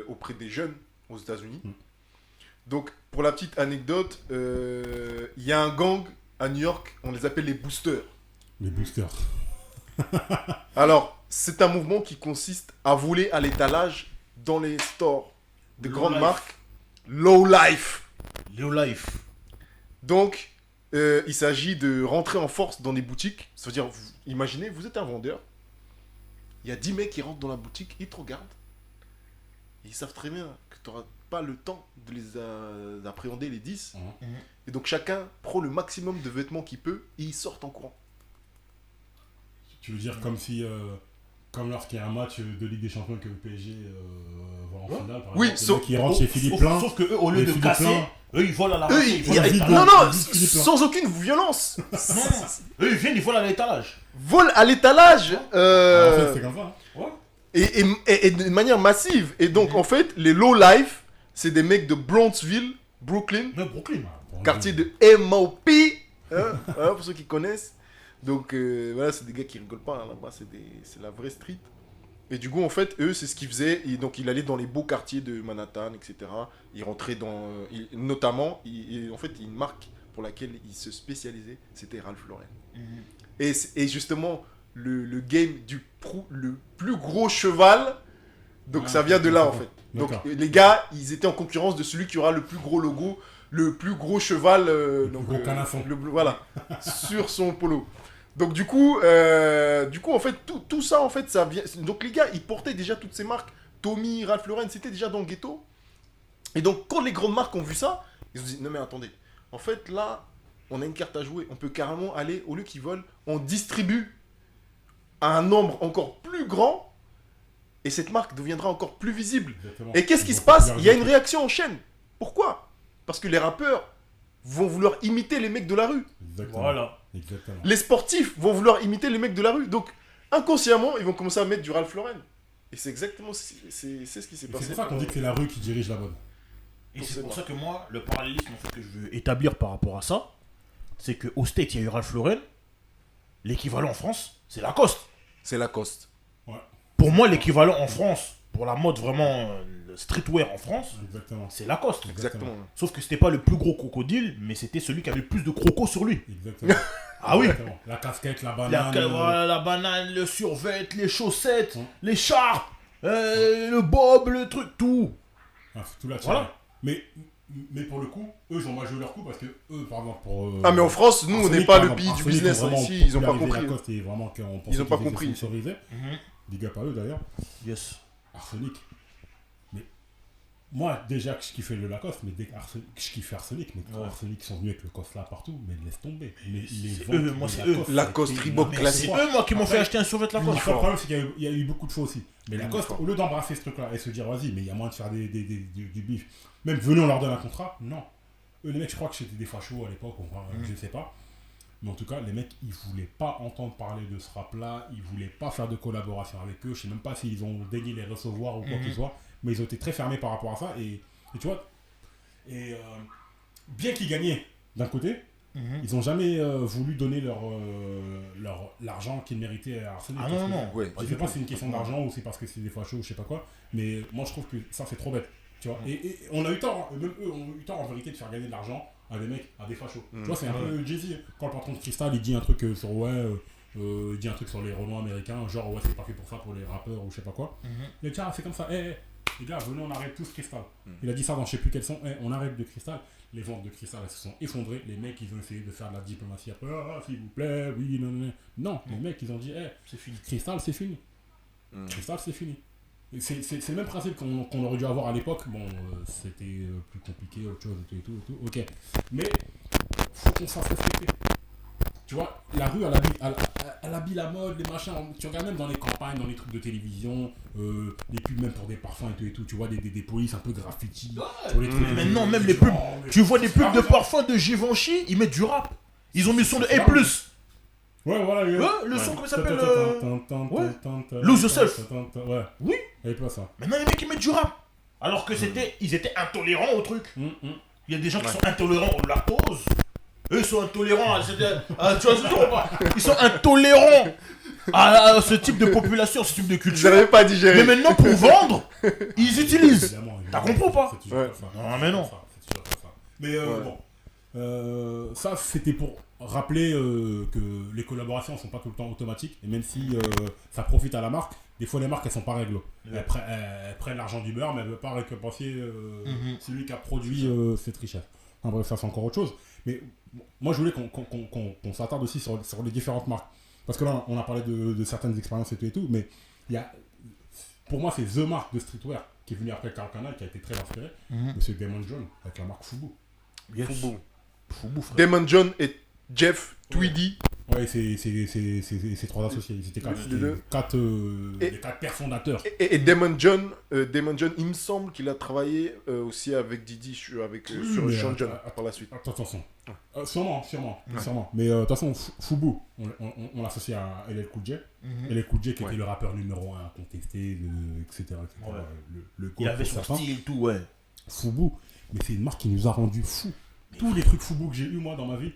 auprès des jeunes aux États-Unis. Donc pour la petite anecdote, il y a un gang à New York, on les appelle les boosters. Les boosters. Alors c'est un mouvement qui consiste à voler à l'étalage dans les stores de grandes marques, low life. Low life. Donc, il s'agit de rentrer en force dans des boutiques. C'est-à-dire, imaginez, vous êtes un vendeur. Il y a 10 mecs qui rentrent dans la boutique, ils te regardent. Ils savent très bien que tu n'auras pas le temps de les appréhender, les 10. Et donc, chacun prend le maximum de vêtements qu'il peut et ils sortent en courant. Tu veux dire comme si... Comme lorsqu'il y a un match de Ligue des Champions que le PSG va en finale, par exemple, sauf qui rentre chez Philippe Plein. Sauf qu'eux, au lieu de casser, eux, ils volent à la non, sans aucune violence. Eux, ils viennent, ils volent à l'étalage. Vol à l'étalage. En fait, c'est comme ça. Hein. Ouais. Et de manière massive. Et donc, en fait, les low life, c'est des mecs de Bronxville, Brooklyn. Ouais, Brooklyn. Quartier de MOP. Hein, pour ceux qui connaissent. Donc voilà, c'est des gars qui rigolent pas, hein, là-bas, c'est la vraie street. Et du coup, en fait, eux, c'est ce qu'ils faisaient. Et donc, il allait dans les beaux quartiers de Manhattan, etc. Il rentrait dans... notamment, en fait, une marque pour laquelle il se spécialisait, c'était Ralph Lauren. Et justement, le game le plus gros cheval, donc ça vient de là, en fait. Donc, les gars, ils étaient en concurrence de celui qui aura le plus gros logo, le plus gros cheval, voilà, sur son polo. Donc du coup en fait tout ça en fait ça vient. Donc les gars ils portaient déjà toutes ces marques, Tommy, Ralph Lauren, c'était déjà dans le ghetto. Et donc quand les grandes marques ont vu ça, ils se sont dit non mais attendez, en fait là on a une carte à jouer, on peut carrément aller, au lieu qu'ils volent, on distribue à un nombre encore plus grand et cette marque deviendra encore plus visible. Exactement. Et qu'est-ce qui se passe? Il y a une réaction en chaîne. Pourquoi? Parce que les rappeurs vont vouloir imiter les mecs de la rue. Exactement. Voilà. Exactement. Les sportifs vont vouloir imiter les mecs de la rue. Donc, inconsciemment, ils vont commencer à mettre du Ralph Lauren. Et c'est exactement ce qui s'est passé. C'est pour ça qu'on dit que c'est la rue qui dirige la mode. Et c'est pour ça que moi, le parallélisme en fait, que je veux établir par rapport à ça, c'est qu'au States, il y a eu Ralph Lauren. L'équivalent en France, c'est Lacoste. C'est Lacoste. Ouais. Pour moi, l'équivalent en France, pour la mode vraiment le streetwear en France, Exactement. c'est Lacoste. Exactement. Sauf que c'était pas le plus gros crocodile, mais c'était celui qui avait le plus de crocos sur lui. Exactement. Ah oui. Exactement. La casquette, la banane. Voilà, la banane, le survêt, les chaussettes, Ouais. l'écharpe, le bob, le truc, tout. Tout là, Voilà. Mais pour le coup, eux, ils ont mal joué leur coup parce que eux, par exemple, pour. Ah, mais en France, nous, on Arsenic, n'est pas par le exemple, pays du Arsenic business. ont vraiment Ici, ils ont pas popularisé compris. Lacoste et vraiment qu'on pensait Ils ont pas qu'ils étaient compris. sponsorisés. Big up à eux d'ailleurs. Yes. Arsenic. Mais moi, déjà que je kiffais le Lacoste, mais dès que je kiffais Arsenic, mais quand Ouais. Arsenic sont venus avec le coste là partout, mais laisse tomber. Les C'est ventes eux, moi, de c'est eux. Lacoste, c'était Reebok, une C'est classique. merde. eux, moi, qui m'ont fait Après, acheter un survêt Le Lacoste. problème, c'est qu'il y a eu beaucoup de fois aussi. Mais Une Lacoste, fois. au lieu d'embrasser ce truc-là et se dire, vas-y, mais il y a moyen de faire du bif, même venez, on leur donne un contrat, non. Eux, les mecs, je crois que c'était des fachos à l'époque, je ne sais pas. Mais en tout cas, les mecs, ils voulaient pas entendre parler de ce rap-là, ils voulaient pas faire de collaboration avec eux. Je sais même pas s'ils ont daigné les recevoir ou quoi que ce soit, mais ils ont été très fermés par rapport à ça. Et tu vois, bien qu'ils gagnaient d'un côté, ils n'ont jamais voulu donner l'argent qu'ils méritaient à Arsenic. Ah parce non, que- non. Ouais. je sais pas si c'est une question d'argent ou c'est parce que c'est des fachos ou je sais pas quoi, mais moi je trouve que ça c'est trop bête. Tu vois, et on a eu tort, même eux ont eu tort en vérité de faire gagner de l'argent à des mecs, à des fachos. Tu vois, c'est un peu Jay-Z. Quand le patron de Crystal il dit un truc sur il dit un truc sur les Renois américains, genre ouais c'est pas fait pour ça pour les rappeurs ou je sais pas quoi. Il a dit ah c'est comme ça, les gars venez on arrête tous Crystal. Il a dit ça dans je sais plus quels sont, on arrête de Crystal. Les ventes de Crystal elles se sont effondrées, les mecs ils ont essayé de faire de la diplomatie après, ah s'il vous plaît, oui, non. Non, les mecs ils ont dit C'est fini. Crystal c'est fini. Crystal c'est fini. Et c'est le même principe qu'on aurait dû avoir à l'époque. Bon, c'était plus compliqué, autre chose et tout, ok. Mais faut qu'on se fasse respecter. Tu vois, la rue, elle habille la mode, les machins. Tu regardes même dans les campagnes, dans les trucs de télévision, les pubs même pour des parfums et tout. Tu vois des polices un peu graffiti. Sur les trucs. Mais maintenant, même les pubs, tu vois des pubs de parfum de Givenchy, ils mettent du rap. Ils ont mis le son de A+. Ouais, voilà. Le son, comment il s'appelle Lose Yourself. Ouais. Oui. Et pas ça. Maintenant, les mecs, ils mettent du rap. Alors que ils étaient intolérants au truc. Il y a des gens qui sont intolérants au lactose. Eux, ils sont intolérants tu vois, ils sont intolérants à ce type de population, ce type de Ils culture. n'arrivaient pas à digérer. Mais maintenant, pour vendre, ils utilisent. Évidemment. T'as compris ou pas? C'est toujours Ouais. comme ça. Ah, mais non. C'est toujours comme ça. Mais Ouais. bon. Ça, c'était pour rappeler que les collaborations ne sont pas tout le temps automatiques. Et même si ça profite à la marque, des fois les marques elles sont pas réglo. Ouais. Elles prennent l'argent du beurre, mais elles ne veulent pas récompenser celui qui a produit cette richesse. Enfin, bref, ça c'est encore autre chose. Mais moi je voulais qu'on s'attarde aussi sur les différentes marques. Parce que là, on a parlé de certaines expériences et tout, mais il y a, pour moi, c'est The Mark de streetwear qui est venu après Karl Kani, qui a été très inspiré. Monsieur Damon John avec la marque Fubu. Yes. Fubu. Damon John et Jeff Tweedy. Ouais, c'est trois associés. Ils étaient Les deux. les quatre pères fondateurs. Et Damon John, il me semble qu'il a travaillé aussi avec Didi sur mais, Sean John attends, par la suite. Attention. Sûrement. Mais de toute façon, Fubu, on l'associe à LL Cool J. LL Cool J qui était le rappeur numéro 1 contesté, etc. Ouais. Le Il GOAT avait pour son certains. style et tout, ouais. Fubu, mais c'est une marque qui nous a rendu fous. Tous les trucs Fubu que j'ai eu moi dans ma vie,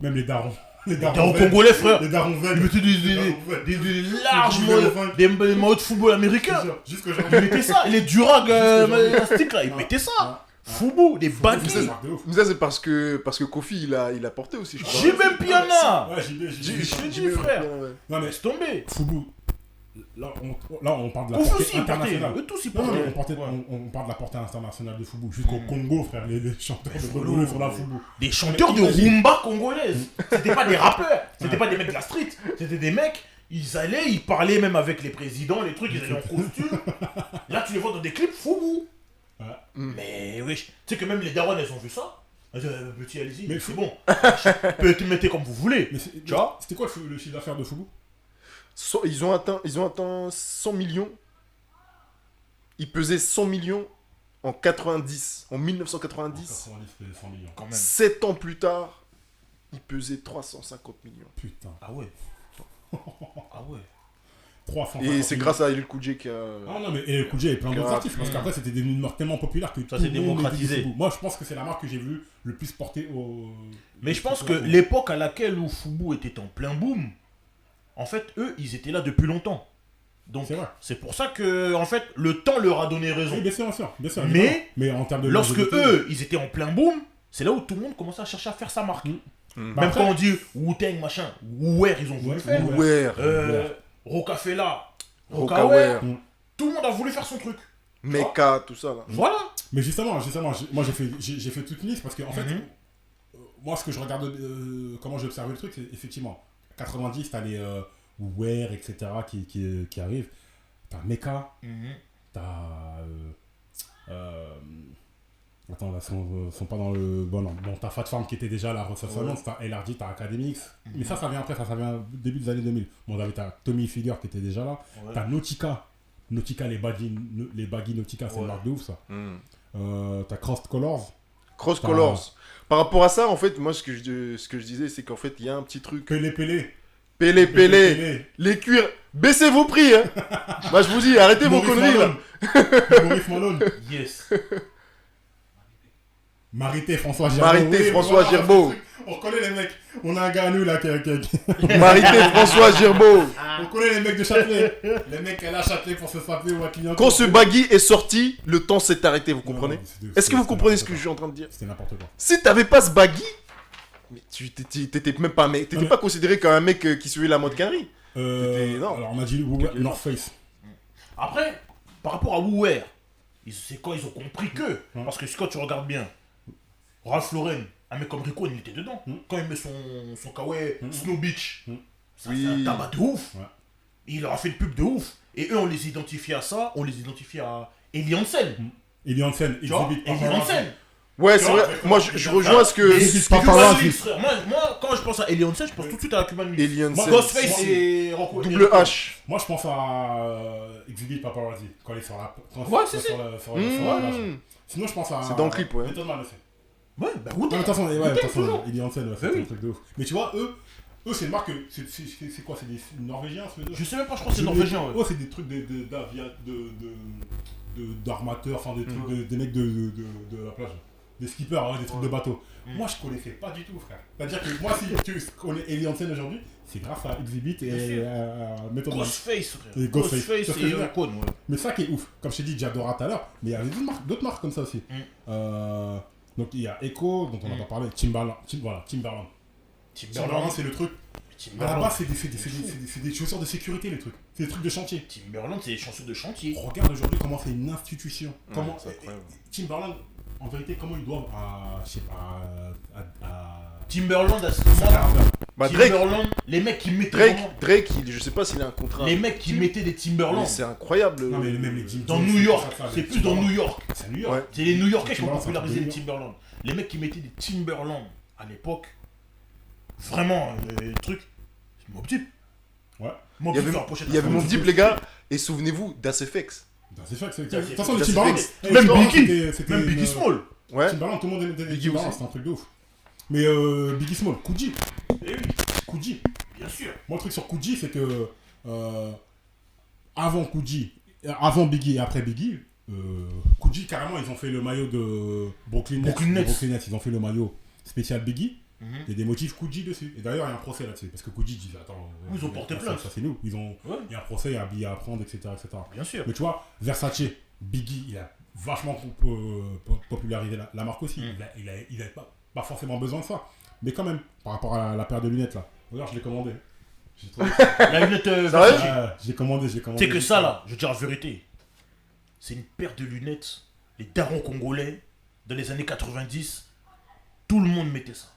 même les darons. Les Darons verts, congolais, frère. Les darons Ils verts. mettaient des larges des maillots de football américains. Juste que j'ai Ils mettaient ça. Et les durags élastiques là, ils mettaient ça. Fubu, des baggy. Mais ça, c'est parce que Kofi, il a porté aussi, je crois. JB Piana. Ouais, JB. Je te dis, frère. Non mais Laisse tomber. Fubu, là on parle de la Ouf portée aussi, ils portaient. internationale. Eux tous, ils Non, mais portaient. on parle de la portée internationale de Fubu. Jusqu'au Congo, frère, les chanteurs de Congo sur la Fubu. Des chanteurs de rumba congolaise. C'était pas des rappeurs. C'était pas des mecs de la street. C'était des mecs. Ils allaient, ils parlaient même avec les présidents, les trucs, ils allaient en costume. Là, tu les vois dans des clips Fubu. Ouais. Mais oui, tu sais que même les darons, elles ont vu ça. Elles disent, petit, allez-y, Mais c'est bon. Peut-être mettez comme vous voulez. Mais Tu vois, c'était quoi le chiffre d'affaires de Fubu? Ils ont atteint 100 millions. Ils pesaient 100 millions en 90, en 1990. 90, c'est 100 millions. quand même. 7 ans plus tard, ils pesaient 350 millions. Putain. Ah ouais. Ah ouais. 350 Et c'est millions. grâce à El Cool J qui a... Ah non, mais LL Cool J et plein d'autres artistes, parce qu'après c'était devenu une marque tellement populaire que Ça tout s'est le monde démocratisé. était Fubu. Moi je pense que c'est la marque que j'ai vu le plus porter au... Mais je pense que l'époque à laquelle où Fubu était en plein boom, en fait, eux, ils étaient là depuis longtemps. Donc, C'est vrai. c'est pour ça que, en fait, le temps leur a donné raison. Oui, bien sûr, bien sûr. Bien sûr, Mais, évidemment. Mais en termes de lorsque longévité, eux, ils étaient en plein boom, c'est là où tout le monde commençait à chercher à faire sa marque. Bah Même après- quand on dit Wu-Tang, machin, Wu-Wear, ils ont voulu Ouais, faire. Ouais. Rocafella, Rocaware. Rocaware, tout le monde a voulu faire son truc. Mecha, tout ça là. Voilà. Mais justement, moi j'ai fait toute une liste parce que en fait, Mhm. moi ce que je regarde, comment j'ai observé le truc, c'est effectivement 90, t'as les Wear, etc. qui arrivent. T'as Mecha, t'as. Attends, là, sont pas dans le bon ordre. Bon, t'as Fat Farm qui était déjà là, Russell Simmons, t'as LRD, t'as Academics. Mais ça vient après, ça vient début des années 2000. Bon, t'as Tommy Figure qui était déjà là. Ouais. T'as Nautica. Nautica, les baggy Nautica, c'est une Ouais. marque de ouf ça. T'as Crossed Colors. Cross Colors. Par rapport à ça, en fait, moi, ce que je disais, c'est qu'en fait, il y a un petit truc. Pelé. Pélé. Les cuirs. Baissez vos prix, hein. Moi, je vous dis, arrêtez vos conneries, là. Maurice Malone. Yes. Marité, François Gerbeau. Marité, Oui, François voilà, Gerbeau. On reconnaît les mecs. On a un gars à nous là Marité, François Gerbeau. On connaît les mecs de Châtelet. Les mecs qu'elle a Châtelet pour se frapper ou à client. Quand ce baggy est sorti, le temps s'est arrêté, vous comprenez? Est-ce que vous comprenez ce que je suis en train de dire? C'était n'importe quoi. Si t'avais pas ce baggy, mais tu t'étais même pas mec, t'étais pas considéré comme un mec qui suivait la mode quinri. Non. Alors on a dit North Face. Après, par rapport à Wu-Wear, c'est quand ils ont compris que. Parce que quand tu regardes bien, Ralph Lauren, un mec comme Rico, il était dedans. Quand il met son kawaii Snow Beach, ça Oui. fait un tabac de ouf. Ouais. Il leur a fait une pub de ouf. Et eux, on les identifie à ça, on les identifie à Eli Hansen. Il est en scène. Tu vois, Eli Hansen. Ouais, Tu c'est vois, vrai. Moi, je rejoins ce que. Exhibit Cuban Paparazzi. Links, frère. Moi, quand je pense à Eli Hansen, je pense tout de suite à Cuban Links. Alien Moi, Sense. Ghostface et Rocco. Double H. Moi je pense à Exhibit Paparazzi. Quand il est sur la Ouais, c'est sur la plage. Mmh. Sinon je pense à. C'est dans le clip, ouais. Method Man aussi. Ouais, bah Non, mais de toute façon, ouais, de toute façon, toujours. il est en scène, c'est oui. un truc de ouf. Mais tu vois, eux c'est une marque, c'est quoi? C'est des Norvégiens, Je sais même pas, je crois que c'est norvégien. Ouais. Oh, c'est des trucs d'armateurs, enfin des trucs des mecs de la plage. Des skippers, ouais, des trucs de bateau. Moi je connaissais pas du tout, frère. C'est-à-dire que moi, si tu connais Eli Hansen aujourd'hui, c'est grâce à Exhibit et à Method Man. Ghostface, frère. Et Ghostface. Ghostface C'est ce que je et veux dire. Rocco, ouais. Mais ça qui est ouf, comme je t'ai dit Diadora tout à l'heure, mais il y avait d'autres marques comme ça aussi. Donc il y a Echo, dont on n'a pas parlé, Timberland. Timberland, c'est le truc. À la base, c'est des chaussures de sécurité, les trucs. C'est des trucs de chantier. Timberland, c'est des chansons de chantier. Regarde aujourd'hui comment c'est une institution. Comment c'est incroyable. Timberland, en vérité, comment ils doivent je sais pas, Timberland, à ce à moment-là, Bah, Drake, Timberland, les mecs qui mettaient Drake, je sais pas s'il a un contrat. les mecs qui mettaient des Mais Timberland c'est incroyable. Non, mais même les Jim dans Jones, New York, ça, c'est les plus dans Timberland. New York. C'est New York. Ouais. C'est les New Yorkais qui ont Timberland, popularisé c'est un les truc de Timberland. Les mecs qui mettaient des Timberland à l'époque, vraiment, le truc, c'est Mobb Deep. Ouais. Mobb Il y Deep avait, sur la pochette. il y avait de mon Mobb Deep, les gars, et souvenez-vous d'ASFX. C'est fait. De Ça, toute façon, les ça, Timberland. c'est Même Timberland, Biggie, c'était même une- Biggie Small. Ouais. Timberland, tout le monde aimait des Biggie Timberland, aussi. c'est un truc de ouf. Mais Biggie Small, Coogee. Eh oui, Coogee. bien sûr. Moi, le truc sur Coogee, c'est que avant Coogee, avant Biggie et après Biggie, Coogee, carrément, ils ont fait le maillot de Brooklyn Nets. Brooklyn Nets. De Brooklyn Nets. Ils ont fait le maillot spécial Biggie. Mhm. Il y a des motifs Coogee dessus. Et d'ailleurs, il y a un procès là-dessus. Parce que Coogee dit attends. Ils ont porté plainte. Ça, c'est nous. Il Ouais, y a un procès, il y a un billet à prendre, etc. bien sûr. Mais tu vois, Versace, Biggie, il a vachement popularisé la marque aussi. Il a pas forcément besoin de ça. Mais quand même, par rapport à la paire de lunettes là. Regarde, je l'ai commandé. J'ai trouvé- La lunette Sérieux Versace. J'ai commandé. C'est que ça là, je veux dire la vérité. C'est une paire de lunettes. Les darons congolais, dans les années 90, tout le monde mettait ça.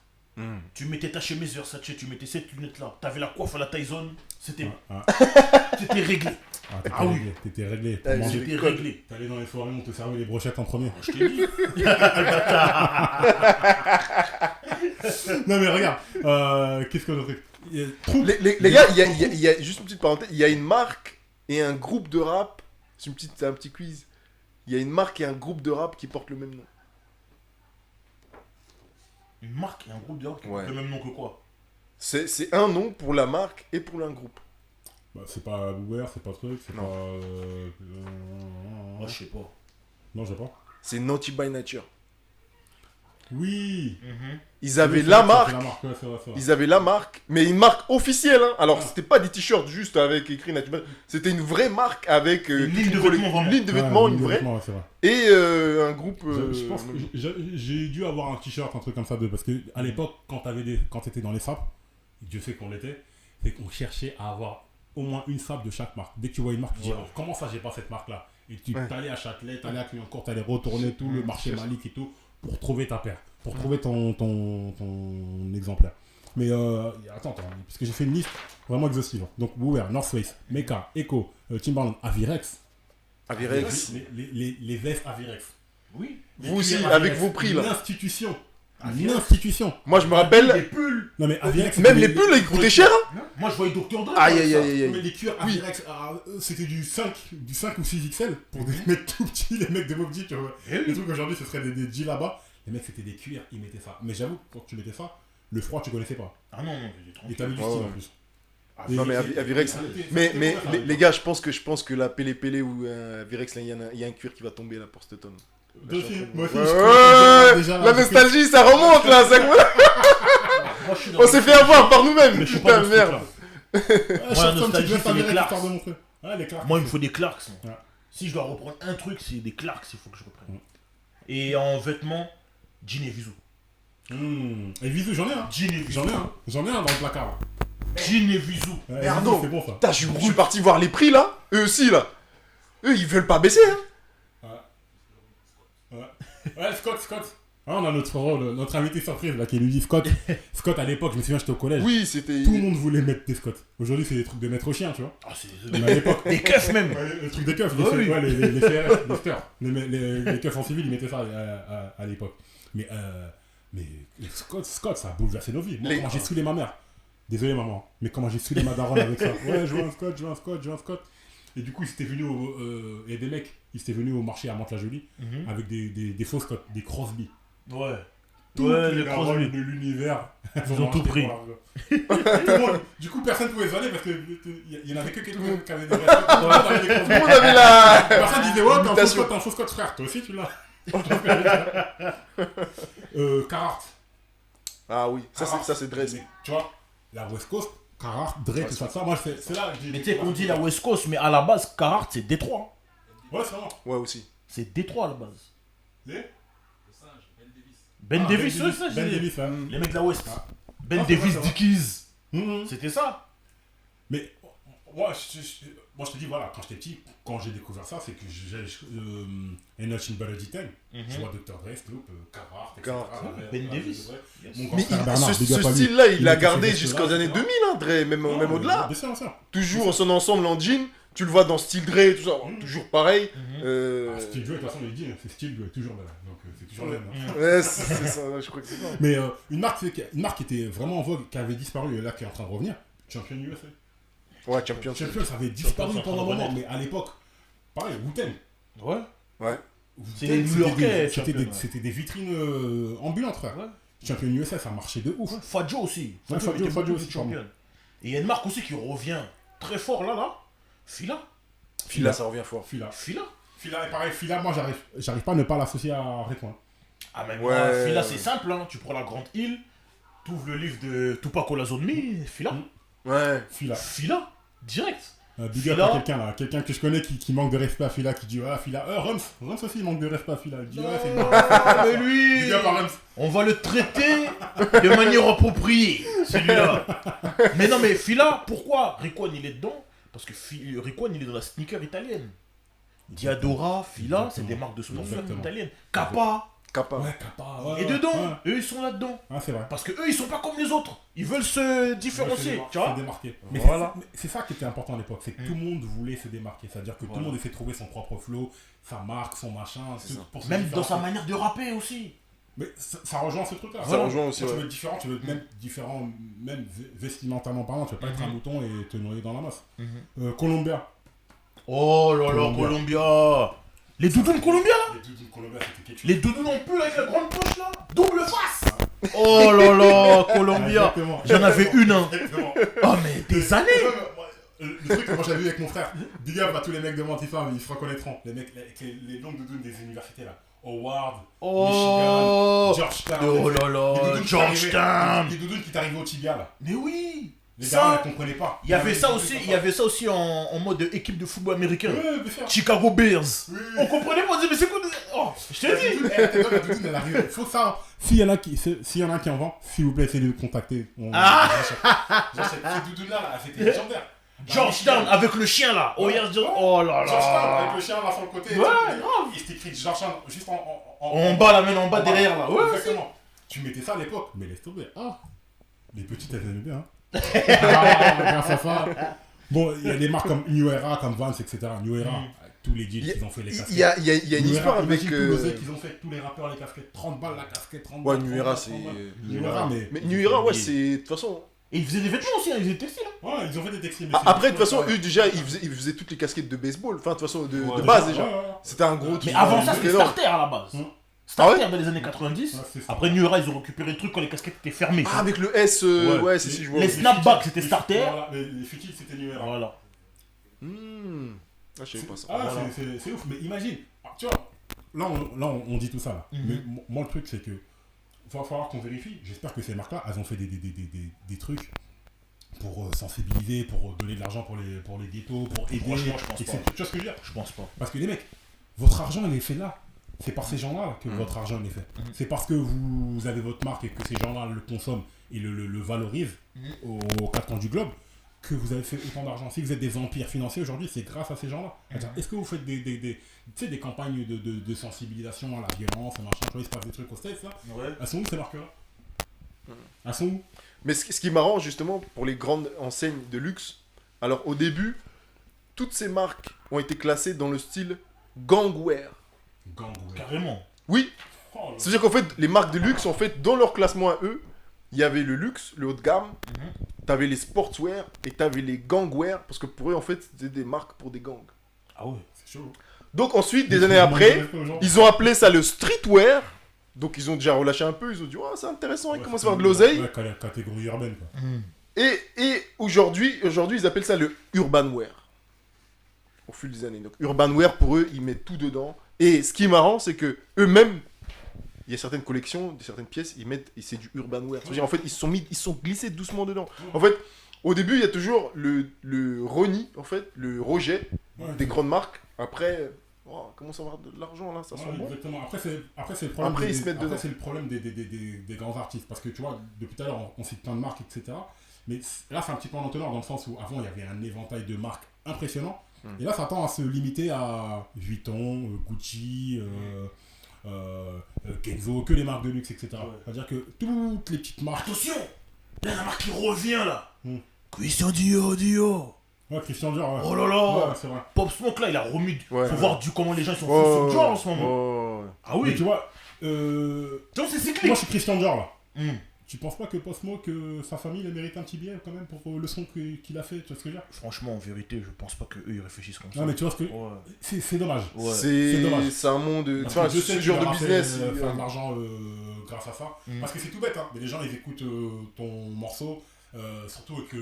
Tu mettais ta chemise Versace, tu mettais cette lunette là. T'avais la coiffe à la Tyson, c'était c'était réglé. Ah oui. T'étais réglé. Ah, Pour manger. C'était réglé. T'allais dans les soirées, on te servait les brochettes en premier. Je t'ai dit. Non mais regarde, qu'est-ce que je trouve Les gars, il y a juste une petite parenthèse. Il y a une marque et un groupe de rap. C'est un petit quiz. Il y a une marque et un groupe de rap qui portent le même nom. Une marque et un groupe de rock qui Ouais. ont le même nom que quoi? C'est un nom pour la marque et pour un groupe. Bah, c'est pas Uber, c'est pas truc, c'est Non. pas. Moi je sais pas. Non, j'ai pas. C'est Naughty by Nature. Oui. Ils avaient Oui, la c'est vrai, marque. c'est la marque, ouais, c'est vrai, c'est vrai. Ils avaient la marque, mais une marque officielle. Hein. Alors, Ouais. c'était pas des t-shirts juste avec écrit Natural. C'était une vraie marque avec Une ligne de toute vêtements, vraiment. une ligne de Ouais, vêtements, ligne une de vraie. vêtements, ouais, c'est vrai. Et un groupe. Je pense que j'ai dû avoir un t-shirt, un truc comme ça, parce que à l'époque, quand t'étais dans les sapes, Dieu sait qu'on l'était, c'est qu'on cherchait à avoir au moins une sape de chaque marque. Dès que tu vois une marque, tu dis, Ouais. oh, comment ça, j'ai pas cette marque-là? Et tu Ouais. t'allais à Châtelet, t'allais à Clignancourt, t'allais retourner tout le marché Malik et tout pour trouver ta paire, pour trouver ton exemplaire. Mais attends, parce que j'ai fait une liste vraiment exhaustive. Donc, Bouwer, North Face, Mecca, Echo, Timberland, Avirex. Avirex. Les vestes Avirex. Oui. Vous aussi, Avirex, avec vos prix Une là. institution. Une Avirex. institution. Moi, je me Les rappelle. pulls. Non mais Avirex, Même les pulls, ils coûtaient cher. Hein. Moi, je voyais Dr. Dre. Aïe, avec aïe, ça. aïe, Mais aïe. les cuirs Oui. Avirex, c'était du 5 ou 6 XL pour des mecs tout petits, les mecs de Mob Deep, tu vois. Eh oui. Les trucs aujourd'hui, ce serait des jeans là-bas. Les mecs, c'était des cuirs, ils mettaient ça. Mais j'avoue, quand tu mettais ça, le froid, tu connaissais pas. Ah non, non, j'ai Et t'avais du Ouais, style ouais. en plus. Non, mais Avirex. Mais les gars, je pense que la Pélé ou Avirex, là, il y a un cuir qui va tomber là pour cette tonne. Moi aussi, Ouais, je ouais, déjà là, la parce que- nostalgie, ça remonte là. Moi, je suis dans On s'est fait avoir par nous-mêmes. Mais je suis pas Putain, dans ce merde. truc-là. Ouais, je la sors une petite nostalgie, veste c'est les Avirex Clarks. histoire de montrer. Ouais, les Clarks. Moi, il me faut des Clarks. moi. Ouais. Si je dois reprendre un truc, c'est des Clarks, il faut que je reprenne. Mm. Et en vêtements, jean et visou. Et Visou, j'en ai un. Jean et visou. J'en ai un dans le placard. Jean et visou. Ouais, Merde. Visou, c'est bon ça. Putain, je suis parti voir les prix là. Eux aussi là. Eux, ils veulent pas baisser. Hein. Ouais, Scott. Ah, on a notre invité surprise là qui lui dit Scott. Scott, à l'époque, je me souviens, j'étais au collège. Oui, c'était. Tout le monde voulait mettre des Scott. Aujourd'hui, c'est des trucs de mettre au chien, tu vois. Ah, c'est Mais à l'époque. des keufs même. Ouais, le truc des keufs, Ouais, oui. les CRS, les steurs. Les keufs en civil, ils mettaient ça à l'époque. Mais Scott, ça a bouleversé nos vies. Moi, comment j'ai saoulé ma mère. Désolé, maman, mais comment j'ai saoulé ma daronne avec ça. Ouais, je veux un Scott. Et du coup, il y a des mecs, ils étaient venus au marché à Mantes-la-Jolie avec des faux Scott, des Crosby. Ouais. Toutes Ouais, les les daronnes Crosby. de l'univers. Ils ont tout pris. Tout le monde. Du coup, personne pouvait se vanner parce qu'il y en avait que quelques qui avaient des vrais Scott. Tout le monde avait des Tout Crosby. le monde avait la. Personne disait, ouais, Imitation. t'as un faux Scott, frère. Toi aussi, tu l'as. Carhartt. Ah oui, ça c'est dress. Mais, tu vois, la West Coast, Carhartt, Dre, tout ça. Moi, c'est là que j'ai. Mais tu sais qu'on dit la West Coast, mais à la base, Carhartt, c'est Détroit. Ouais, c'est vraiment. Ouais, aussi. C'est Détroit à la base. Les Ben Davis, c'est ça, Ben j'ai dit. Davis, hein. Les mecs de la West. Ben Ah, c'est Davis, vrai, c'est vrai. Dickies. Mhm. C'était ça. Mais moi, moi, je te dis, voilà, quand j'étais petit, quand j'ai découvert ça, c'est que j'ai Enoch Baladi 10, je vois Dr. Dre, Snoop, Carhartt, etc. Carhartt. Ben Davis. Mon grand Mais frère Bernard, ce big up à lui. style-là, il l'a était gardé sur ce jusqu'aux là, années etc. 2000, hein, Dre, même au-delà. Bien sûr, ça. Toujours son ensemble en jean, tu le vois dans style Dre, tout ça, toujours pareil. Steve Joe, de toute façon, il dit, c'est Steve Joe, toujours là. Donc, c'est toujours le même. hein. Ouais, c'est ça, je crois que c'est ça. Mais une marque qui était vraiment en vogue, qui avait disparu et là qui est en train de revenir, Champion USA. Ouais, Champion. Champion, ça avait disparu Champion, pendant un ça moment, renaître. mais à l'époque, pareil, Wu-Tang. Ouais. Ouais. C'est les New-Yorkais, C'était Champion, c'était des vitrines ambulantes, frère. Ouais. Champion USA, ça marchait de ouf. Fadjo aussi. Ouais, Fadjo était beaucoup aussi, de champion. Et il y a une marque aussi qui revient très fort là. Fila. Fila, ça revient fort. Fila. Fila. Et pareil, Fila, moi, j'arrive pas à ne pas l'associer à Récoin. Ah, mais Ouais. moi, Fila, c'est simple. Hein. Tu prends la grande île, tu ouvres le livre de Tupac Olazomi, Fila. Ouais. Fila. Direct. Big up Fila. à quelqu'un là, quelqu'un que je connais qui manque de respect à Fila, qui dit, ah, Fila. Rums aussi, il manque de respect à Fila. Il dit, ouais, c'est bon. Ah, mais lui, Big up à Rums. on va le traiter de manière appropriée, celui-là. Mais non, mais Fila, pourquoi Riquan, il est dedans? Parce que Riquan, il est dans la sneaker italienne. Diadora, Fila, c'est des marques de sportswear Exactement. italiennes. Kappa, Kappa. Ouais, Kappa. Ouais, et ouais, dedans, ouais. eux, ils sont là-dedans. Ah, c'est vrai. Parce que eux, ils sont pas comme les autres. Ils veulent se différencier, tu vois. Se démarquer. Mais Voilà. c'est ça qui était important à l'époque, c'est que tout le monde voulait se démarquer. C'est-à-dire que tout le monde essayait de trouver son propre flow, sa marque, son machin, C'est ça. pour se Même dans sa différencier. manière de rapper aussi. Mais ça rejoint ce truc-là. Ça rejoint aussi, Quand tu ouais. veux être différent, tu veux être même différent, même vestimentairement parlant, tu veux pas être un mouton et te noyer dans la masse. Columbia. Oh là là, Columbia. Les doudounes Columbia là. Les doudous de Columbia, c'était quelque chose. Les doudounes en pull avec la grande poche là. Double face. Oh là là, Columbia. Exactement. J'en avais une, hein. Exactement. Oh mais des années. Le truc que moi j'avais vu avec mon frère, big up à tous les mecs de Mantifa, ils se reconnaîtront. Les mecs avec les longues doudounes des universités là. Howard, Oh, Michigan, Georgetown. oh là là, Georgetown. Les doudounes qui t'arrivaient au tibia là. Mais oui. Les Ça, gars, ne comprenaient pas. il y avait ça aussi en mode équipe de football américain. Ouais, bien sûr. Chicago Bears. Oui. On comprenait pas, on disait, mais c'est quoi Oh, je t'ai dit. La doudoune, elle arrive. Faut ça. S'il y en a qui en vendent, s'il vous plaît, essayez de nous contacter. J'achète. Cette doudoune là, c'était légendaire. Georgetown avec le chien là. Oh, oh là Georgetown avec là. le chien là sur le côté. Ouais, grave. Il s'était écrit Georgetown juste En bas, la main en bas derrière là. Ouais, exactement. Tu mettais ça à l'époque, mais laisse tomber. Ah, les petites elles aimaient bien. Hein. Grâce à ça. Bon, il y a des marques comme New Era, comme Vans, etc. New Era, avec tous les deals qu'ils ont fait, les casquettes. Il y a une New histoire Era, avec. imagine tout l'oseille qu'ils ont fait, tous les rappeurs, les casquettes, 30 balles la casquette, 30 Ouais, balles. New 30 Era, balles, c'est. 30 balles. New New Era, Era, mais New Era, ouais, c'est. De toute façon. Et ils faisaient des vêtements aussi, hein, ils étaient textiles. Hein. Ouais, ils ont fait des textiles. mais c'est Après, de des toute façon, trucs, eux, déjà, ils faisaient toutes les casquettes de baseball. Enfin, de toute façon, de Ouais, base, déjà. ouais. C'était un gros Mais truc. avant ça, c'était énorme. Starter à la base. Hum. Starter Ah dans les années 90. Ouais, c'est ça. Après New Era, ils ont récupéré le truc quand les casquettes étaient fermées. Ah, avec le S, Ouais. ouais, c'est si je vois. Les snapbacks, c'était Les- Starter. voilà, les futiles, c'était New Era. Voilà. Ah, je savais pas ça. Ah, Voilà. c'est ouf, mais imagine, tu vois, on dit tout ça là. Mhm. Mais moi, le truc, c'est que va falloir qu'on vérifie. J'espère que ces marques-là, elles ont fait des trucs pour sensibiliser, pour donner de l'argent pour les ghettos, pour aider. Franchement, je pense etc. pas. Tu vois ce que je veux dire? Je pense pas. Parce que les mecs, votre argent, il est fait là. C'est par ces gens-là que votre argent il est fait. C'est parce que vous avez votre marque et que ces gens-là le consomment et le valorisent aux quatre coins du globe que vous avez fait autant d'argent. Si vous êtes des empires financiers aujourd'hui, c'est grâce à ces gens-là. Est-ce que vous faites des campagnes de sensibilisation à la violence, à machin, tu vois, il se passe des trucs aux States là? Ouais. Elles sont où ces marques-là? Elles sont où? Mais ce qui est marrant, justement, pour les grandes enseignes de luxe, alors au début, toutes ces marques ont été classées dans le style gangwear. Gang, ouais. Carrément. Oui, Oh, là. c'est-à-dire qu'en fait, les marques de luxe, en fait, dans leur classement à eux, il y avait le luxe, le haut de gamme, t'avais les sportswear et t'avais les gangwear, parce que pour eux, en fait, c'était des marques pour des gangs. Ah ouais. C'est chaud. Donc ensuite, des années après, ils ont appelé ça le streetwear. Donc ils ont déjà relâché un peu, ils ont dit, oh, c'est intéressant, ils commencent à faire de l'oseille. Ouais, catégorie urbaine quoi. Et aujourd'hui, ils appellent ça le urbanwear. Au fil des années. Donc urbanwear, pour eux, ils mettent tout dedans. Et ce qui est marrant, c'est que eux-mêmes, il y a certaines collections, certaines pièces, ils mettent, et c'est du urbanwear. C'est-à-dire, en fait, ils sont glissés doucement dedans. En fait, au début, il y a toujours le reni, en fait, le rejet des grandes marques. Après, oh, comment ça va avoir de l'argent là, ça sent bon. Exactement. Après, c'est le problème. Après, ils se mettent dedans. c'est le problème des grands artistes. Parce que tu vois, depuis tout à l'heure, on cite plein de marques, etc. Mais là, c'est un petit peu en entonnoir dans le sens où avant, il y avait un éventail de marques impressionnant. Et là, ça tend à se limiter à Vuitton, Gucci, Kenzo, que les marques de luxe, etc. Ouais. C'est-à-dire que toutes les petites marques. Attention. Là, la marque qui revient là. Hmm. Christian Dior. Ouais, Christian Dior. Ouais. Oh là là. Ouais, c'est vrai. Pop Smoke là, il a remis. Ouais. Faut voir comment les gens sont Oh, fous sur Dior en ce moment. oh. Ah Mais oui. tu vois, Tu vois, c'est cyclique. moi, je suis Christian Dior là. Hmm. Tu penses pas que Post Smoke, sa famille, elle mérite un petit billet quand même pour le son qu'il a fait, tu vois ce que je veux dire? Franchement, en vérité, je pense pas qu'eux ils réfléchissent comme ça. Non, mais tu vois ce que. Ouais. C'est dommage. Ouais. C'est dommage. C'est un monde. Parce Enfin, que je sais ce que genre tu de vas business. faire de l'argent grâce à ça. Mm. Parce que c'est tout bête, hein. Mais les gens ils écoutent ton morceau, surtout avec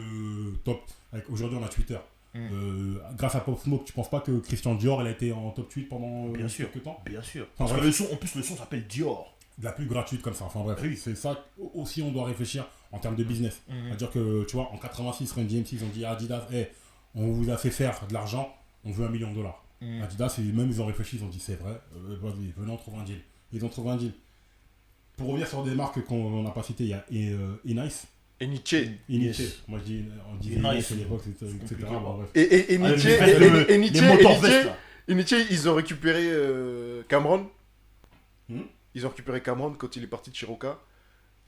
top. Aujourd'hui on a Twitter. Grâce à Pop Smoke, tu penses pas que Christian Dior elle a été en top 8 pendant Bien sûr. quelques temps? Bien sûr. Enfin, Parce que bref. le son, en plus, le son s'appelle Dior. De la plus gratuite comme ça. Enfin bref, Oui. c'est ça aussi on doit réfléchir en termes de business. C'est-à-dire que tu vois, en 86, Run DMC ils ont dit à Adidas, hey, on vous a fait faire de l'argent, on veut $1 million. Adidas, même ils ont réfléchi, ils ont dit c'est vrai, vas-y, venez on trouve un deal. Ils ont trouvé un deal. Pour revenir sur des marques qu'on n'a pas citées, il y a Enice. Et Nietzsche. Enice. Yes. Moi je dis, on disait Enice. Enice à l'époque, etc. compliqué, Bon, bref. Et Ah, Nietzsche, les Nietzsche, motos vestes là. et Nietzsche, ils ont récupéré Cameron. Hmm. Ils ont récupéré Cameron quand il est parti de Chiroka.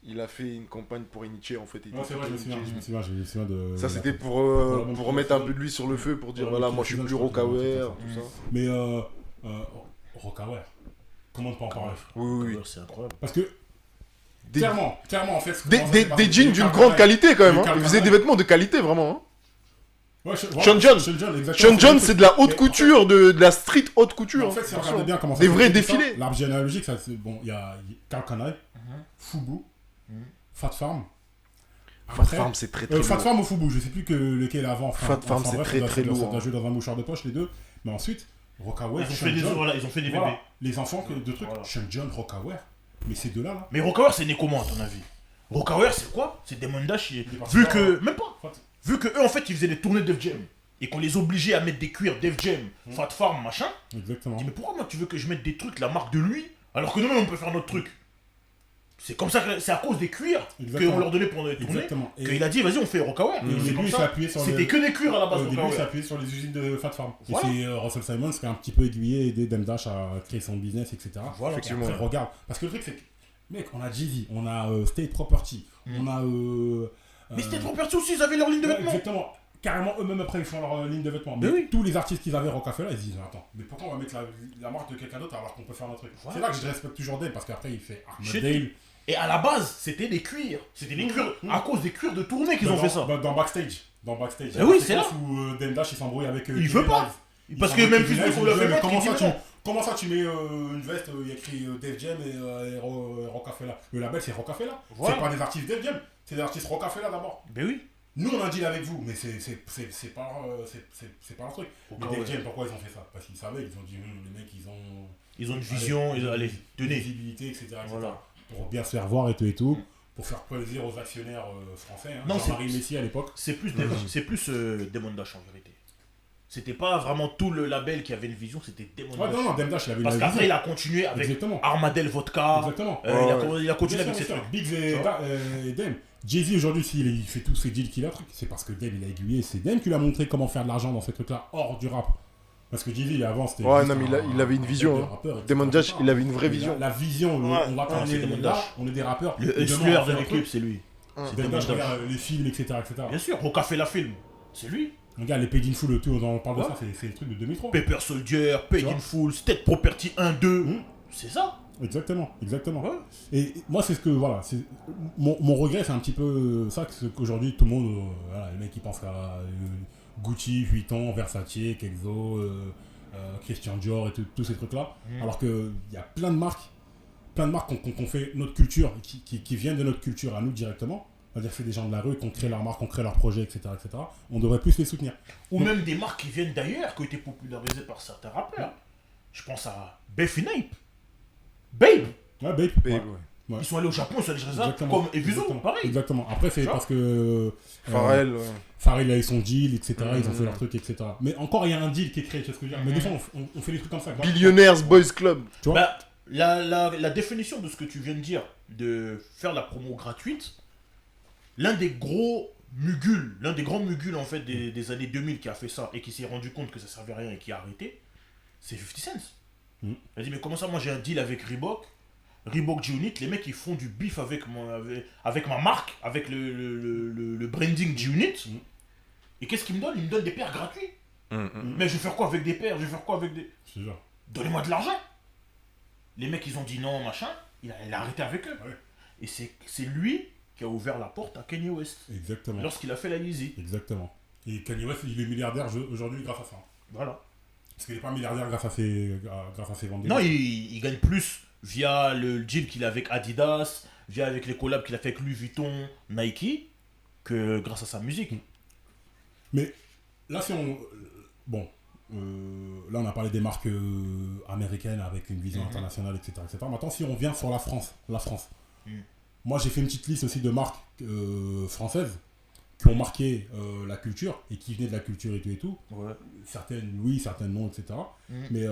Il a fait une campagne pour Nietzsche en fait. Il Ouais, c'est vrai, je me souviens de. Ça c'était pour la bonne remettre un peu de l'huile sur le feu pour dire Ouais, voilà ok, moi je suis c'est plus ça, Rocawear, c'est tout ça. Mais Rocawear, comment ne pas en parler? Oui. C'est incroyable. Parce que clairement en fait. Des jeans d'une grande qualité quand même. Hein. Ils faisaient des vêtements de qualité vraiment. Hein. Ouais, Sean John. exactement. Sean John c'est de la haute Mais couture, de la street haute couture. En fait, si on Attention. regarde bien comment ça Des se vrais fait, tout ça, défilés. l'arbre généalogique, ça, c'est bon. Il y a Karl Kani, Fubu, Fat Farm. Fat Farm c'est très très Fat lourd. Farm ou Fubu, je sais plus lequel est avant. Fat Farm, c'est très, très lourd, Ça doit jouer dans un mouchoir de poche les deux. Mais ensuite, Rocawear, Ils ont fait des bébés. Voilà. Les enfants de trucs, Voilà. Sean John, Rocawear. Mais ces deux-là, là. Mais Rocawear, c'est né comment, à ton avis? Rocawear, c'est quoi? C'est Damon Dash. partis Vu par- que. Même pas. Fat- Vu que eux, en fait, ils faisaient des tournées Def Jam. Et qu'on les obligeait à mettre des cuirs Def Jam, Fat Farm, machin. Exactement. Je dis, mais pourquoi moi tu veux que je mette des trucs, la marque de lui, alors que nous-mêmes on peut faire notre truc? C'est comme ça que c'est à cause des cuirs Exactement. qu'on leur donnait pour les tournées. Exactement. Et Qu'il a dit, vas-y, on fait Rocawear. au début, il s'est appuyé sur C'était que des cuirs à la base au début, il s'est Rocawear. appuyé sur les usines de Fat Farm. Voilà. Et c'est Russell Simons qui a un petit peu aiguillé et aidé Dame Dash à créer son business, etc. Voilà. Et Effectivement. après, regarde. Parce que le truc, c'est que, mec, on a Jeezy, on a State Property, on a. Mais c'était trop perçu aussi, ils avaient leur ligne de Ouais, vêtements. exactement. Carrément, eux-mêmes après, ils font leur ligne de vêtements. Mais Mais oui. tous les artistes qu'ils avaient Rockefeller, ils se disent attends, mais pourquoi on va mettre la marque de quelqu'un d'autre alors qu'on peut faire notre truc? Voilà. C'est là que je respecte toujours Dale parce qu'après, il fait Je- Dale. Et à la base, c'était des cuirs. C'était des cuirs à cause des cuirs de tournée qu'ils ont fait ça. Dans Backstage. Dans Backstage. Mais oui, c'est là. Où Dame Dash, il s'embrouille avec. Il Kevin veut pas. Live. Parce Il que même s'embrouille Fils avec de Kevin Fou l'a Live. fait mettre, il dit non. Comment ça, tu mets une veste, il y a écrit Def Jam et Rockefeller. Le label, c'est Rockefeller. Voilà. C'est pas des artistes Def Jam, c'est des artistes Rockefeller d'abord. Ben oui. Nous, on a un deal avec vous, mais c'est pas un truc. Mais Ouais. Def Jam, pourquoi ils ont fait ça? Parce qu'ils savaient, ils ont dit, les mecs, ils ont. Ils ont une vision, allez, tenez. Visibilité, etc. Voilà. Pour bien se faire voir et tout. Pour faire plaisir aux actionnaires français. Hein. Non, Jean-Marie Messi à l'époque. C'est plus Damon Dash en vérité. C'était pas vraiment tout le label qui avait une vision, c'était Damon Ouais, Dash. non, Dame Dash, il avait Parce une qu'après, vision. il a continué avec Exactement. Armadale Vodka. Exactement. Il a continué Bien avec sûr, ses bien trucs. sûr. Biggs et Dame. Jay-Z aujourd'hui, s'il fait tous ces deals qu'il a, c'est parce que Dame il a aiguillé. C'est Dame qui lui a montré comment faire de l'argent dans ces trucs-là, hors du rap. Parce que Jay-Z, avant, c'était. Ouais, juste non, mais il avait une vision. de Hein. rappeur, etc. Damon Dash, il avait une vraie vision. La vision, Ouais. on va Ah, c'est Damon là, Dash. on est des rappeurs. Le Et demain, on hustler va de faire un l'équipe, truc. c'est lui. Damon Damon Dash, Dash. regarde les films, etc. Bien sûr, Roca fait la film. C'est lui. Regarde les Paid in Full, tout, on parle de Ouais. ça, c'est le truc de 2003. Pepper Soldier, Paid vois. in Full, State Property 1-2. Mhm. C'est ça. Exactement. Ouais. Et moi, c'est ce que, voilà, mon regret, c'est un petit peu ça, qu'aujourd'hui, tout le monde, voilà, les mecs, ils pensent à Gucci, Vuitton, Versace, Kexo, Christian Dior et tous ces trucs-là. Alors qu'il y a plein de marques qu'on fait notre culture, qui viennent de notre culture à nous directement. C'est-à-dire que c'est des gens de la rue qui ont créé leur marque, qui ont créé leur projet, etc., etc. On devrait plus les soutenir. Ou même des marques qui viennent d'ailleurs, qui ont été popularisées par certains rappeurs. Je pense à Babe et Nape. Babe. Ouais, Babe. Babe, Ouais. ouais. Ils sont allés au Japon, ils sont allés chez ça, Exactement. comme Eviso, Exactement. pareil. Exactement. Après, c'est Tu vois parce que Pharrell, ouais. Pharrell a eu son deal, etc. Ils ont fait leur truc, etc. Mais encore, il y a un deal qui est créé, tu vois ce que je veux dire. Mais des fois, on fait des trucs comme ça. Billionaires Boys Club. Tu vois Bah, la définition de ce que tu viens de dire, de faire la promo gratuite, l'un des grands muguls en fait des années 2000 qui a fait ça et qui s'est rendu compte que ça servait à rien et qui a arrêté, c'est 50 Cent. Il a dit mais comment ça, moi j'ai un deal avec Reebok G-Unit, les mecs ils font du beef avec ma marque, avec le branding G-Unit. Et qu'est-ce qu'ils me donnent? Ils me donnent des paires gratuits. Mais je vais faire quoi avec des paires? Je vais faire quoi avec des... Je te jure. Donnez-moi de l'argent. Les mecs, ils ont dit non, machin. Il a arrêté avec eux. Ouais. Et c'est lui qui a ouvert la porte à Kanye West. Exactement. Lorsqu'il a fait la Yeezy. Exactement. Et Kanye West, il est milliardaire aujourd'hui grâce à ça. Voilà. Parce qu'il n'est pas milliardaire grâce à ses ventes. Non, il gagne plus via le deal qu'il a avec Adidas, via avec les collabs qu'il a fait avec Louis Vuitton, Nike, que grâce à sa musique. Mais là, si on... Bon, là, on a parlé des marques américaines avec une vision internationale, etc., etc. Maintenant, si on vient sur la France. Moi, j'ai fait une petite liste aussi de marques françaises qui ont marqué la culture et qui venaient de la culture et tout. Ouais. Certaines, oui, certaines non, etc. Mais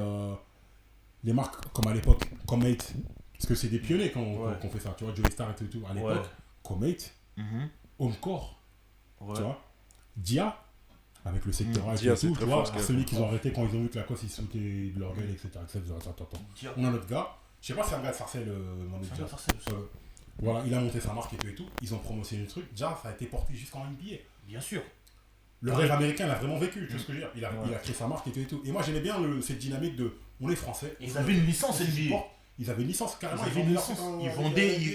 les marques, comme à l'époque, Comate, parce que c'est des pionniers qu'on fait ça, tu vois, Joey Star et tout. À l'époque, Comate, Homecore, tu vois, Dia, avec le secteur A et Dia, tout, c'est tu très vois, fort, ce celui qu'ils ont arrêté quand ils ont vu que la cosse, ils se foutaient de leur gueule, etc. Attends. Dia. On a notre gars, je sais pas si c'est un gars de Sarcelles, dans le C'est un Dia. gars de Sarcelles, ça. Voilà, il a monté sa marque et tout. Ils ont promotionné le truc. Dia, ça a été porté jusqu'en NBA. Bien sûr. Le rêve américain l'a vraiment vécu, tu vois ce que je veux dire. Il a créé sa marque et tout. Et moi, j'aimais bien cette dynamique de on est français. Ils avaient une licence NBA. Ils avaient une licence carrément. Ils avaient une licence.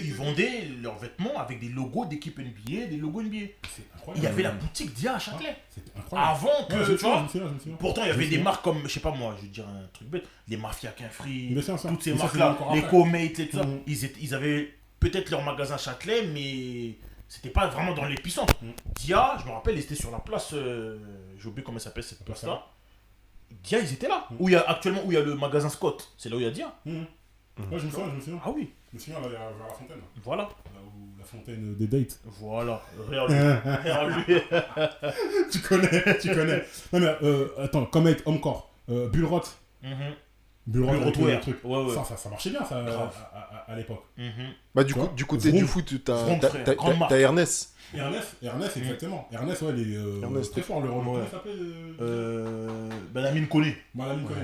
Ils vendaient leurs vêtements avec des logos d'équipe NBA, des logos NBA. C'est Il incroyable. y avait la boutique Dia à Châtelet. C'est incroyable. Avant que, Ouais, je me tu vois, souviens, je me souviens. pourtant il y Je me avait des souviens. marques comme, je sais pas moi, je vais te dire un truc bête, les Mafia Quinfree, Mais c'est ça. toutes ces Mais ça, c'est marques-là, encore les après. Co-Mates et tout ça, Mhm. ils avaient peut-être leur magasin Châtelet, mais c'était pas vraiment dans l'épicentre. Dia, je me rappelle, ils étaient sur la place, j'ai oublié comment ça s'appelle cette place-là. Dia, ils étaient là. Où il y a, actuellement, où il y a le magasin Scott. C'est là où il y a Dia. Ouais, je me souviens. Ah oui. Je me souviens, là, vers la fontaine. Là. Voilà. Là où la fontaine des dates. Voilà. Regarde lui. tu connais. Non, mais attends, Comet, Homecore, Bullrot. Bullrot, avec le truc. Ouais. Ça marchait bien, ça, à l'époque. Bah, Tu vois, du côté Vroom. du foot, Vroom, frère, grande marque. t'as Ernest. Ernest, exactement. Ernest, ouais, il est Ernest, très fort, le rôle. ouais. Comment il s'appelle Benjamin Collet. Malamine connaît.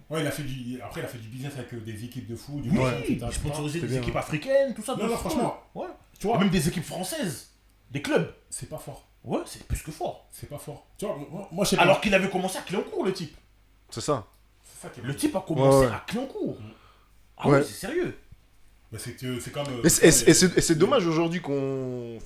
Ouais, après, il a fait du business avec des équipes de foot, du Oui, match, etc. il sponsorisait C'est des bien. équipes africaines, tout ça. Non, de non, football. franchement, Ouais. tu vois, Même des équipes françaises. Des clubs. c'est pas fort. Ouais, c'est plus que fort. C'est pas fort. Tu vois, moi, je sais pas. Alors qu'il avait commencé à Cléoncourt, le type. C'est ça. C'est ça qui est Le type a commencé Ouais, ouais. à Cléoncourt. Ah Ouais. oui, c'est sérieux. Mais c'est comme. Et c'est dommage aujourd'hui qu'on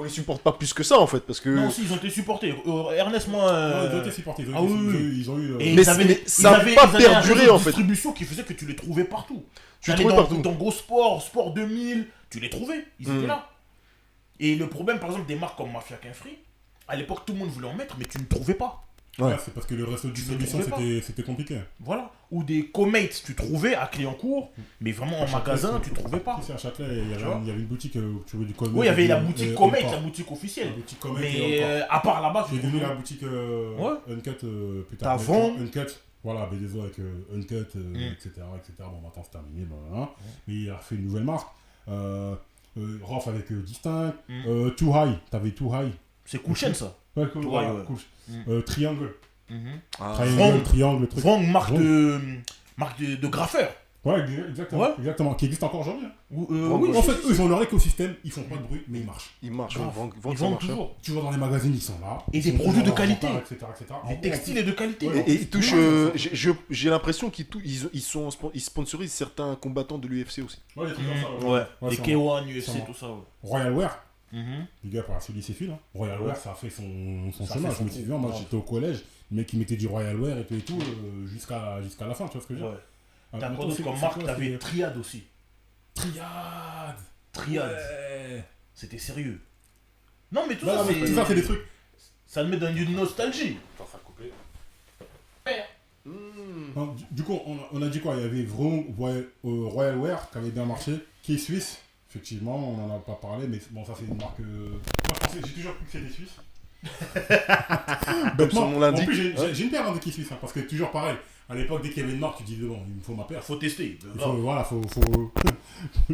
les supporte pas plus que ça en fait parce que. Non, si, ils ont été supportés. Ernest, moi. Non, ils ont été supportés. Ah oui. Ils ont eu. Et Mais ils avaient- mais ils ça avaient- n'a pas ils avaient un perduré réseau de en fait. distribution qui faisait que tu les trouvais partout. Tu les allais trouvais dans, partout. dans Gros Sport, Sport 2000, tu les trouvais. Ils étaient là. Et le problème, par exemple, des marques comme Mafia Quin Free, à l'époque, tout le monde voulait en mettre, mais tu ne trouvais pas. Ouais, Ouais. c'est parce que le reste de Tu distribution, le trouvais c'était compliqué. Voilà. Ou des Comates, tu trouvais à Cléoncourt, mais vraiment en magasin, tu trouvais pas. Ici à Châtelet, il y Tu vois avait une boutique où tu trouvais du Comet. Oui, il y avait la boutique Comate, la La boutique officielle. boutique Comet. Mais à part là-bas, J'ai tu devenu trouvais. la boutique Ouais. Uncut plus T'as tard. Vent. Uncut, voilà, BDSO avec Uncut, etc. Bon, maintenant c'est terminé, blablabla. Mais il a fait une nouvelle marque. Rof avec Distinct. Too High, t'avais Too High. C'est Cool Chain, ça. Ouais, Too voilà, High, ouais. cool. Triangle. Ah. Vent. Triangle, truc. Vang, marque Vang. de graffeur. Ouais, exactement. Ouais. Exactement. Qui existe encore aujourd'hui. Hein. Oui, En fait, eux, ils ont leur écosystème, ils font pas de bruit, mais ils marchent. Ils marchent. Grave. Vont Ils ça vendent marche. toujours. Tu vois dans les magazines, ils sont là. Et Ils des sont produits de dans leur qualité. rempart, etc. Des textiles et de qualité. Ouais. Et ils touchent. J'ai l'impression ils sponsorisent certains combattants de l'UFC aussi. Ouais, des trucs comme ça. Ouais, Ouais, des c'est K1, UFC, sûrement. tout ça. Ouais. Royal Wear, les gars, pour celui c'est fil. Hein. Royal Wear, ça a fait son Ça chemin. fait Je son me trou. souviens, moi Grave. j'étais au collège, le mec il mettait du Royal Wear et tout, jusqu'à la fin, tu vois ce que je veux dire. Ouais. Ah, T'as maintenant, quoi c'est- comme c'est marque? quoi, T'avais c'est- Triade aussi. Triade. Triade. Ouais. C'était sérieux. Non, mais tout Non, ça, mais tout ça, c'est des trucs. ça te met dans une nostalgie. Attends, ça a coupé. Non, du coup, on a dit quoi? Il y avait Vroom, Royal Wear qui avait bien marché, qui est suisse. Effectivement, on n'en a pas parlé, mais bon, ça c'est une marque. Moi, j'ai toujours cru que c'était suisse. Comme son nom En l'indique. plus, j'ai une paire de qui suisse, hein, parce que toujours pareil. À l'époque, dès qu'il y avait une marque, tu disais bon, il me faut ma paire. Faut tester. Il faut, voilà, faut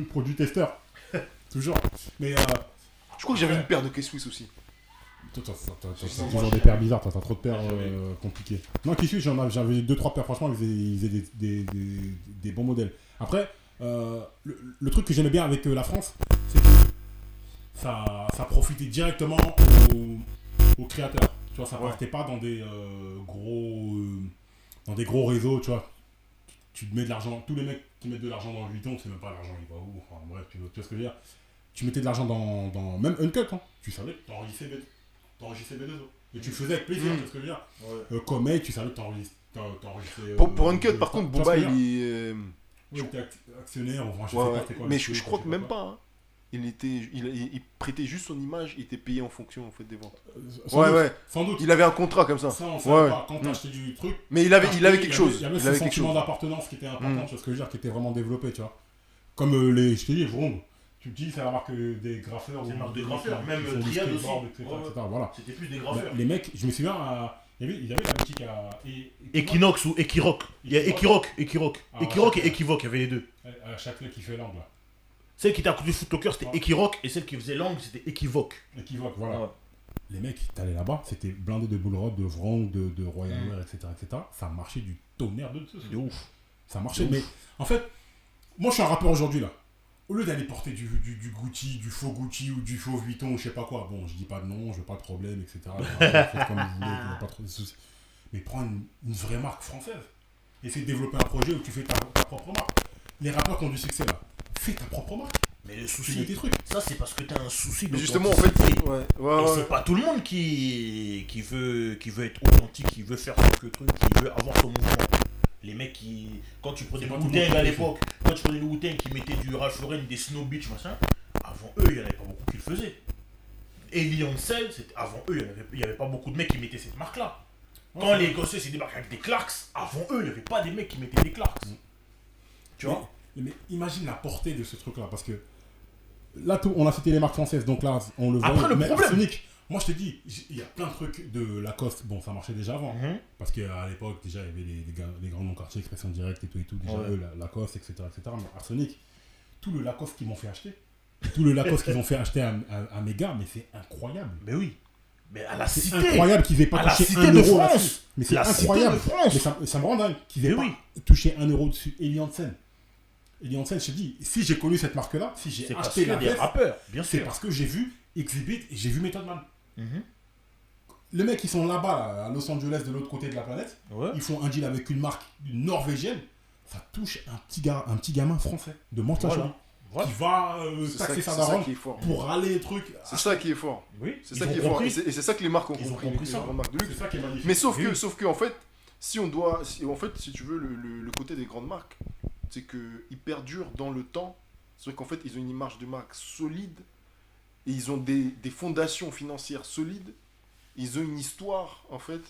produit testeur. Toujours. Mais Je crois que j'avais une paire de K-Swiss aussi. toi, t'as toujours des paires bizarres, t'as trop de paires compliquées. Non, qui suisse, j'avais 2-3 paires, franchement, ils faisaient des bons modèles. Après, le truc que j'aimais bien avec la France, c'est que ça profitait directement aux créateurs. Tu vois, ça partait pas dans des gros réseaux, tu vois. Tu te mets de l'argent, tous les mecs qui mettent de l'argent dans le Vuitton, c'est même pas l'argent, il va où, enfin bref, tu vois ce que je veux dire. Tu mettais de l'argent dans même Uncut, hein. Tu savais que t'enregistrais B2O. Et tu le faisais avec plaisir, tu vois ce que je veux dire. Comet, tu savais que t'enregistrais. Pour Uncut, par contre, tu vois ce Booba, que je veux dire. il est. Oui, t'es actionnaire, enfin, je Ouais, sais ouais. pas, c'était quoi. Mais le je truc, crois je que sais même pas. Hein. Il prêtait juste son image, il était payé en fonction en fait, des ventes. Sans Ouais, doute, ouais. Sans doute. Il avait un contrat comme ça. Ça, on Ouais, savait ouais. pas. Quand t'achetais du truc. Mais il avait parce quelque qu'il chose. Il y avait Il ce avait quelque sentiment chose. d'appartenance qui était important, tu vois ce que je veux dire, qui était vraiment développé, tu vois. Comme je t'ai dit, Vroom. Tu te dis, c'est la marque des graffeurs. C'est une ou marque de des graffeurs, mecs même qui font du Triade skateboard, aussi. etc., Ouais, ouais. etc., voilà. C'était plus des graffeurs. Les mecs, je me souviens, il y avait la boutique à. Equinox ou Equiroc. Il y a Equiroc et Ah, Equiroc ouais. et Equivoque, il y avait les deux. À Châtelet qui fait l'angle, là. Celle qui était à côté du Footlocker, c'était Ouais. Equiroc, et celle qui faisait l'angle, c'était Equivoque. Équivoque, voilà. Ouais. Les mecs, t'allais là-bas, c'était blindé de Bullrod, de Vrong, de Royal Wear, etc., etc. Ça marchait du tonnerre de Zeus. De ouf. Ça marchait, mais en fait, moi je suis un rappeur aujourd'hui là. Au lieu d'aller porter du Gucci, du faux Gucci ou du faux Vuitton ou je sais pas quoi, bon, je dis pas de nom, je veux pas de problème, etc. Faites comme vous voulez, il n'y a pas trop de soucis. Mais prends une vraie marque française. Essaye de développer un projet où tu fais ta propre marque. Les rappeurs qui ont du succès là, fais ta propre marque. Mais le Tu mets souci, tes trucs. ça c'est parce que t'as un souci Mais justement, en fait. d'authenticité. Ouais, Et ouais, c'est pas tout le monde qui veut être authentique, qui veut faire quelques trucs, qui veut avoir son mouvement. Les mecs qui. Quand tu prenais C'est le pas tout le Wu-Tang monde à qui le l'époque, quand tu prenais le Wu-Tang qui mettait du Ralph Lauren, des Snow Beach, machin, avant eux, il y en avait pas beaucoup qui le faisaient. Et Leon Cell, avant eux, il y avait pas beaucoup de mecs qui mettaient cette marque-là. Quand les Écossais s'y débarquent avec des Clarks, avant eux, il n'y avait pas des mecs qui mettaient des Clarks. Tu vois? Mais imagine la portée de ce truc-là, parce que là, on a cité les marques françaises, donc là, on le voit. Après, le mais problème- Arsenic, moi je te dis, il y a plein de trucs de Lacoste, bon, ça marchait déjà avant, Mhm. parce qu'à l'époque, déjà, il y avait les grands noms quartiers, Expression Directe et tout, déjà, Ouais. eux, Lacoste, etc., etc. Mais Arsenic, tout le Lacoste qu'ils m'ont fait acheter, tout le Lacoste qu'ils ont fait acheter à mes gars, mais c'est incroyable. Mais oui. Mais à la C'est cité. incroyable qu'ils aient pas À la touché Cité 1 de euro France. là-dessus. Mais c'est La Cité incroyable. de France. Mais ça me rend dingue qu'ils aient Mais pas oui. touché 1 euro dessus. Eli Hansen, je te dis, si j'ai connu cette marque-là, si j'ai C'est parce acheté qu'il y la a des veste, rappeurs, bien c'est sûr. parce que j'ai vu Exhibit et j'ai vu Method Man. Mhm. Les mecs qui sont là-bas, là, à Los Angeles, de l'autre côté de la planète, Ouais. ils font un deal avec une marque norvégienne, ça touche un petit gamin français de Mantes-la-Jolie Voilà. qui va C'est taxer ça sa daronne qui est fort. pour aller les trucs. C'est ça qui est fort. Oui. C'est Ils ça ont qui est fort. compris. Et c'est ça que les marques ont Ils ont compris. compris les ça. grandes marques de luxe. C'est ça qui est magnifique. Mais Oui. sauf que en fait, si on doit, en fait, si tu veux, le côté des grandes marques, c'est qu'ils perdurent dans le temps. C'est vrai qu'en fait, ils ont une image de marque solide et ils ont des fondations financières solides. Ils ont une histoire en fait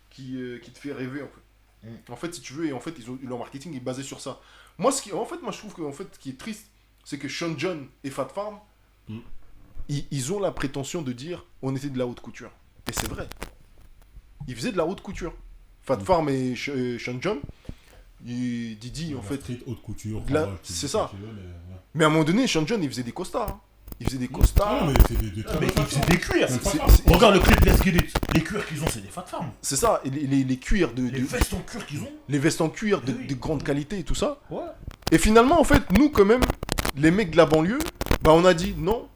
qui te fait rêver en fait. En fait, si tu veux, et en fait, leur marketing est basé sur ça. Moi, je trouve que en fait, ce qui est triste, c'est que Sean John et Fat Farm, Mm. ils ont la prétention de dire on était de la haute couture. Et c'est vrai. Ils faisaient de la haute couture. Fat Farm et Sean John, Didi, en La fait. street haute couture. Là, enfin, tu c'est dis ça. ce que tu veux, mais, ouais. Mais à un moment donné, Sean John, il faisait des costards. Hein. Il faisait des costards. Ah, mais c'est des très Mais bonnes ils façons. faisaient des cuirs. Même pas c'est- grave. c'est- Regarde le clip Let's Get It. Les cuirs qu'ils ont, c'est des Fat Farm. C'est ça, et les cuirs, Les vestes en cuir qu'ils ont. les vestes en cuir de, Oui. de grande qualité et tout ça. Ouais. Et finalement, en fait, nous, quand même, les mecs de la banlieue, bah, on a dit non.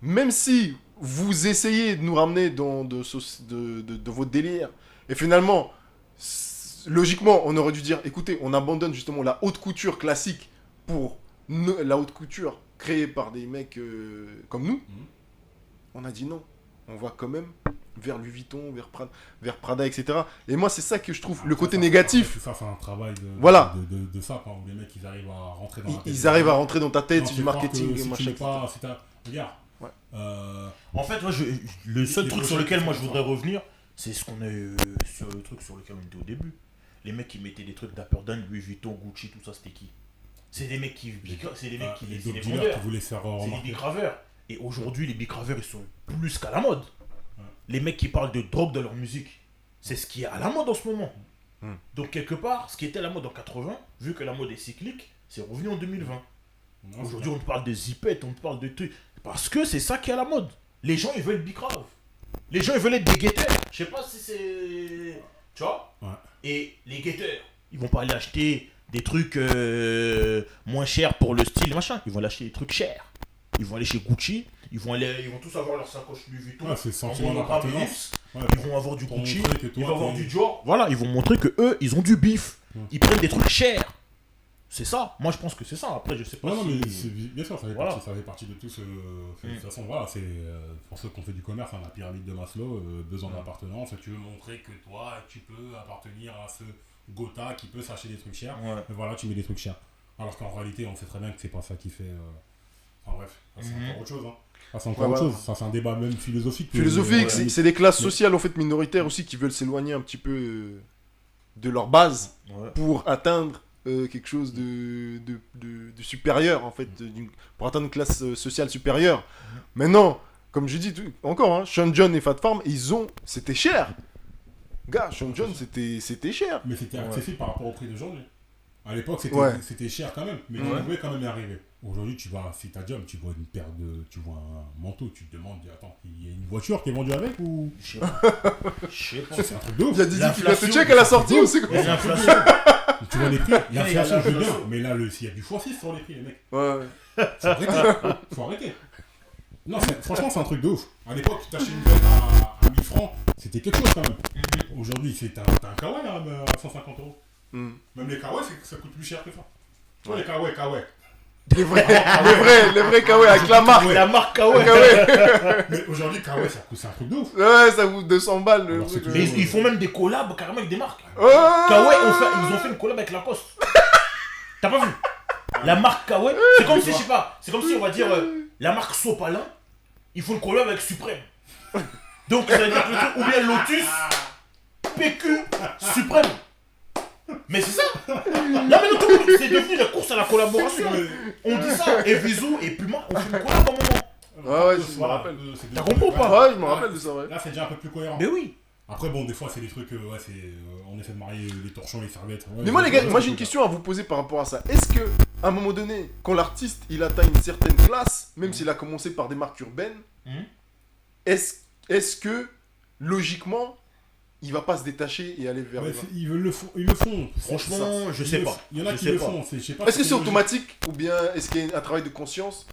Même si vous essayez de nous ramener dans de votre délire, et finalement, logiquement, on aurait dû dire écoutez, on abandonne justement la haute couture classique pour la haute couture créée par des mecs comme nous. On a dit non. On va quand même vers Louis Vuitton, vers Prada, etc. Et moi, c'est ça que je trouve le côté négatif. Ça, c'est un travail Voilà. de ça, quoi, où les mecs, ils arrivent à rentrer dans la tête. Ils arrivent à rentrer dans ta tête, Non, c'est c'est du croire marketing, que si tu machin, mets etc. pas, si t'as- Regarde. Ouais. En fait, moi, le seul Les truc sur prochains lequel qui moi font je voudrais ça. revenir, c'est ce qu'on a eu sur le truc sur lequel on était au début. Les mecs qui mettaient des trucs Dapper Dan, Louis Vuitton, Gucci, tout ça, c'était qui? C'est des mecs qui, c'est des mecs qui, les c'est des dope dealers vendeurs, qui voulaient se faire c'est des remarquer. bigraveurs. Et aujourd'hui, les bigraveurs, ils sont plus qu'à la mode. Ouais. Les mecs qui parlent de drogue dans leur musique, c'est ce qui est à la mode en ce moment. Hmm. Donc quelque part, ce qui était à la mode en 80, vu que la mode est cyclique, c'est revenu en 2020. Non, Aujourd'hui, on te parle de zipettes, on te parle de trucs. Parce que c'est ça qui est à la mode. Les gens, ils veulent bicrave. Les gens, ils veulent être des guetteurs. Je sais pas si c'est. Tu vois? Ouais. Et les guetteurs, ils vont pas aller acheter des trucs moins chers pour le style, machin. Ils vont aller acheter des trucs chers. Ils vont aller chez Gucci. Ils vont tous avoir leur sacoche Louis Vuitton. Ouais, c'est le en sentiment monogramme d'appartenance. luxe. Ouais, Ils vont avoir du pour Gucci. montrer que toi, Ils vont avoir t'es- du Dior. Voilà, ils vont montrer que eux, ils ont du bif. Ils prennent des trucs chers. C'est ça. Moi, je pense que c'est ça. Après, je sais pas Ouais, non, si... mais bien sûr, Voilà. ça fait partie de tout ce. De toute façon, voilà, c'est pour ceux qui ont fait du commerce, hein, la pyramide de Maslow, besoin d'appartenance. Tu veux montrer que toi, tu peux appartenir à ce Gotha qui peut s'acheter des trucs chers. Ouais. Mais voilà, tu mets des trucs chers. Alors qu'en réalité, on sait très bien que c'est pas ça qui fait. Enfin bref, ça, c'est encore autre chose. Hein. Ça, c'est encore Ouais, autre voilà. chose. Ça, c'est un débat même philosophique. Philosophique, Ouais. c'est des classes sociales en fait minoritaires aussi qui veulent s'éloigner un petit peu de leur base Ouais. pour atteindre quelque chose de supérieur en fait, pour atteindre une classe sociale supérieure. Maintenant, comme je dis encore, hein, Sean John et Fat Farm, c'était cher. Gars, Sean John, c'était cher. Mais c'était accessible par rapport au prix d'aujourd'hui. À l'époque, Ouais. c'était cher quand même, mais tu pouvais quand même y arriver. Aujourd'hui, tu vas, si t'as job, tu vois une paire de. Tu vois un manteau, tu te demandes, attends, il y a une voiture qui est vendue avec ou. Je sais pas. Je sais pas. C'est un truc de ouf. Il y a Didi qui vient te L'inflation, check à la sortie ou c'est quoi? Il y a l'inflation. Tu vois les prix, l'inflation, je veux bien, l'inflation. mais là, s'il y a du x6 sur les prix, les mecs, Ouais. faut arrêter. Faut arrêter. Non, franchement, c'est un truc de ouf. À l'époque, tu t'achetais une bête à 1000 francs, c'était quelque chose quand même. Aujourd'hui, t'as un kawaii à 150 euros. Mm. Même les kawaii, ça coûte plus cher que ça. Tu vois, les kawaii. Les vrais kawaii avec la marque. La marque Kawaii. Kawaii. Mais aujourd'hui, kawaii, c'est un truc de ouf. Ouais, ça coûte 200 balles. Alors, c'est truc. Mais ils font même des collabs carrément avec des marques. Oh Kawaii, ils ont fait une collab avec Lacoste. T'as pas vu? La marque Kawaii, c'est comme si, je sais pas, c'est comme si on va dire la marque Sopalin, ils font une collab avec Suprême. Donc, ça veut dire que le truc, ou bien Lotus, PQ suprême. Mais c'est ça. Là maintenant tout le monde, c'est devenu la course à la collaboration. On dit ça, et Vizo et Puma, on fait une collab à un moment. Ouais, je me rappelle. T'as compris ou pas? Ouais, je me rappelle de ça, ouais. Là, c'est déjà un peu plus cohérent. Mais oui. Après, bon, des fois, c'est des trucs, on essaie de marier les torchons et les serviettes. Ouais, Mais moi, les gars, ouais, moi c'est j'ai une cool. question à vous poser par rapport à ça. Est-ce que, à un moment donné, quand l'artiste il atteint une certaine classe, même s'il a commencé par des marques urbaines, est-ce que, logiquement, il va pas se détacher et aller vers Ouais, le ils le font. Franchement, je sais pas. Il y en a Je qui sais le pas. font. Je sais pas Est-ce que si c'est logique. automatique ou bien est-ce qu'il y a un travail de conscience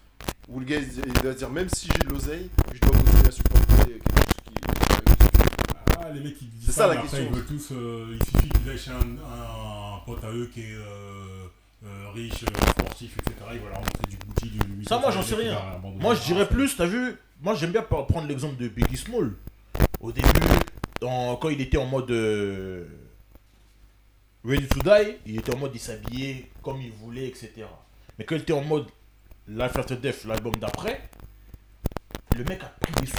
où le gars il doit se dire même si j'ai de l'oseille, je dois continuer à supporter quelque chose qui. Ah, les mecs qui disent C'est ça, la mais après, question. ils veulent tous, il suffit qu'ils aillent chez un pote à eux qui est riche, sportif, etc. Ils veulent leur montrer du Gucci, du Louis Ça, moi, Vuitton, j'en sais et rien. puis, bah, abandonner. Moi, je dirais plus, t'as vu, moi j'aime bien prendre l'exemple de Biggie Small. Au début, quand il était en mode Ready to Die, il était en mode il s'habillait comme il voulait, etc. Mais quand il était en mode Life After Death, l'album d'après, le mec a pris des sous.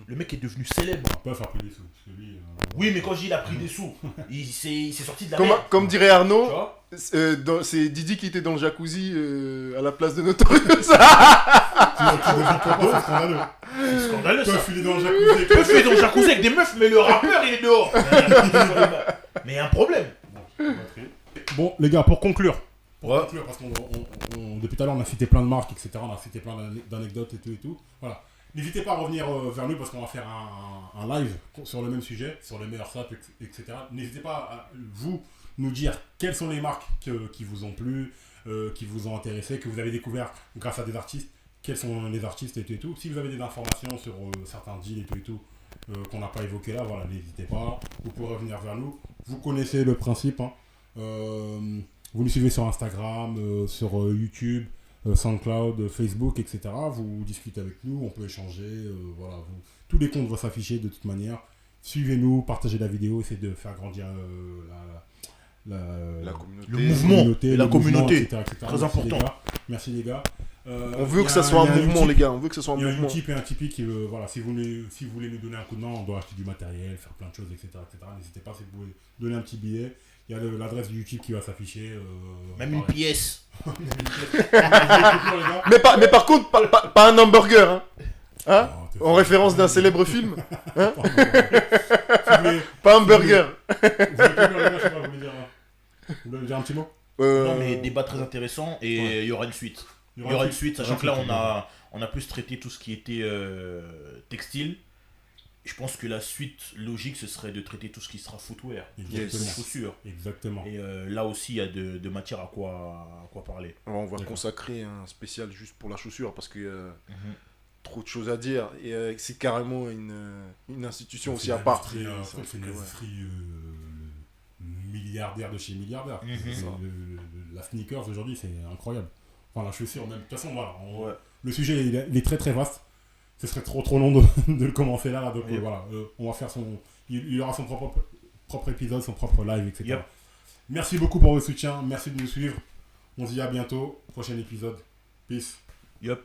Le mec est devenu célèbre. On peut faire plus des sous. Parce que lui, Oui, mais quand je dis il a pris des sous, il s'est sorti de la merde. Comme dirait Tu Arnaud, vois? c'est Didi qui était dans le jacuzzi à la place de Notorious. tu devient poteau, c'est scandaleux. C'est scandaleux Toi, ça. filer dans le jacuzzi. Le fait dans le jacuzzi avec des meufs, mais le rappeur il est dehors. Mais il y a un problème. Bon, les gars, pour conclure, Ouais. parce qu'on depuis tout à l'heure, on a cité plein de marques, etc. On a cité plein d'anecdotes et tout. Voilà. N'hésitez pas à revenir vers nous parce qu'on va faire un live sur le même sujet, sur les meilleurs saps, etc. N'hésitez pas à vous nous dire quelles sont les marques qui vous ont plu, qui vous ont intéressé, que vous avez découvert grâce à des artistes. Quels sont les artistes et tout. Si vous avez des informations sur certains deals et tout, qu'on n'a pas évoqué là, voilà, n'hésitez pas. Vous pourrez revenir vers nous. Vous connaissez le principe. Hein. Vous nous suivez sur Instagram, sur YouTube, SoundCloud, Facebook, etc. Vous discutez avec nous, on peut échanger. Voilà, tous les comptes vont s'afficher de toute manière. Suivez-nous, partagez la vidéo, essayez de faire grandir La communauté. Le mouvement et la communauté. etc. Très Merci, important. les gars. Merci les gars. On veut que ça soit un mouvement, les gars. On veut que ça soit un Il y a un mouvement. Utip et un Tipeee qui, voilà, si vous voulez nous donner un coup de main, on doit acheter du matériel, faire plein de choses, etc. N'hésitez pas si vous pouvez donner un petit billet. Il y a l'adresse du Utip qui va s'afficher. Même une pareil. pièce. Mais par contre, pas un hamburger, hein. Hein Oh, t'es En fou. référence d'un célèbre film. Hein Si vous voulez- Pas un burger. vous voulez conclure, les gars, je sais pas, vous voulez dire un petit mot? Non, mais débat très intéressant et il y aura une suite. Il y aura une suite, sachant que là on a plus traité tout ce qui était textile. Je pense que la suite logique ce serait de traiter tout ce qui sera footwear, Exactement. chaussures. Exactement. Et là aussi il y a de matière à quoi parler. On va D'accord. consacrer un spécial juste pour la chaussure parce qu'il y a trop de choses à dire. Et c'est carrément une institution aussi à part. C'est une industrie milliardaire de chez milliardaire. La sneakers aujourd'hui c'est incroyable. Enfin la chaussure même. De toute façon voilà. Le sujet il est très très vaste. Ce serait trop long de le commencer là. Donc voilà. On va faire il aura son propre épisode, son propre live, etc. Yep. Merci beaucoup pour votre soutien. Merci de nous suivre. On se dit à bientôt. Prochain épisode. Peace. Yup.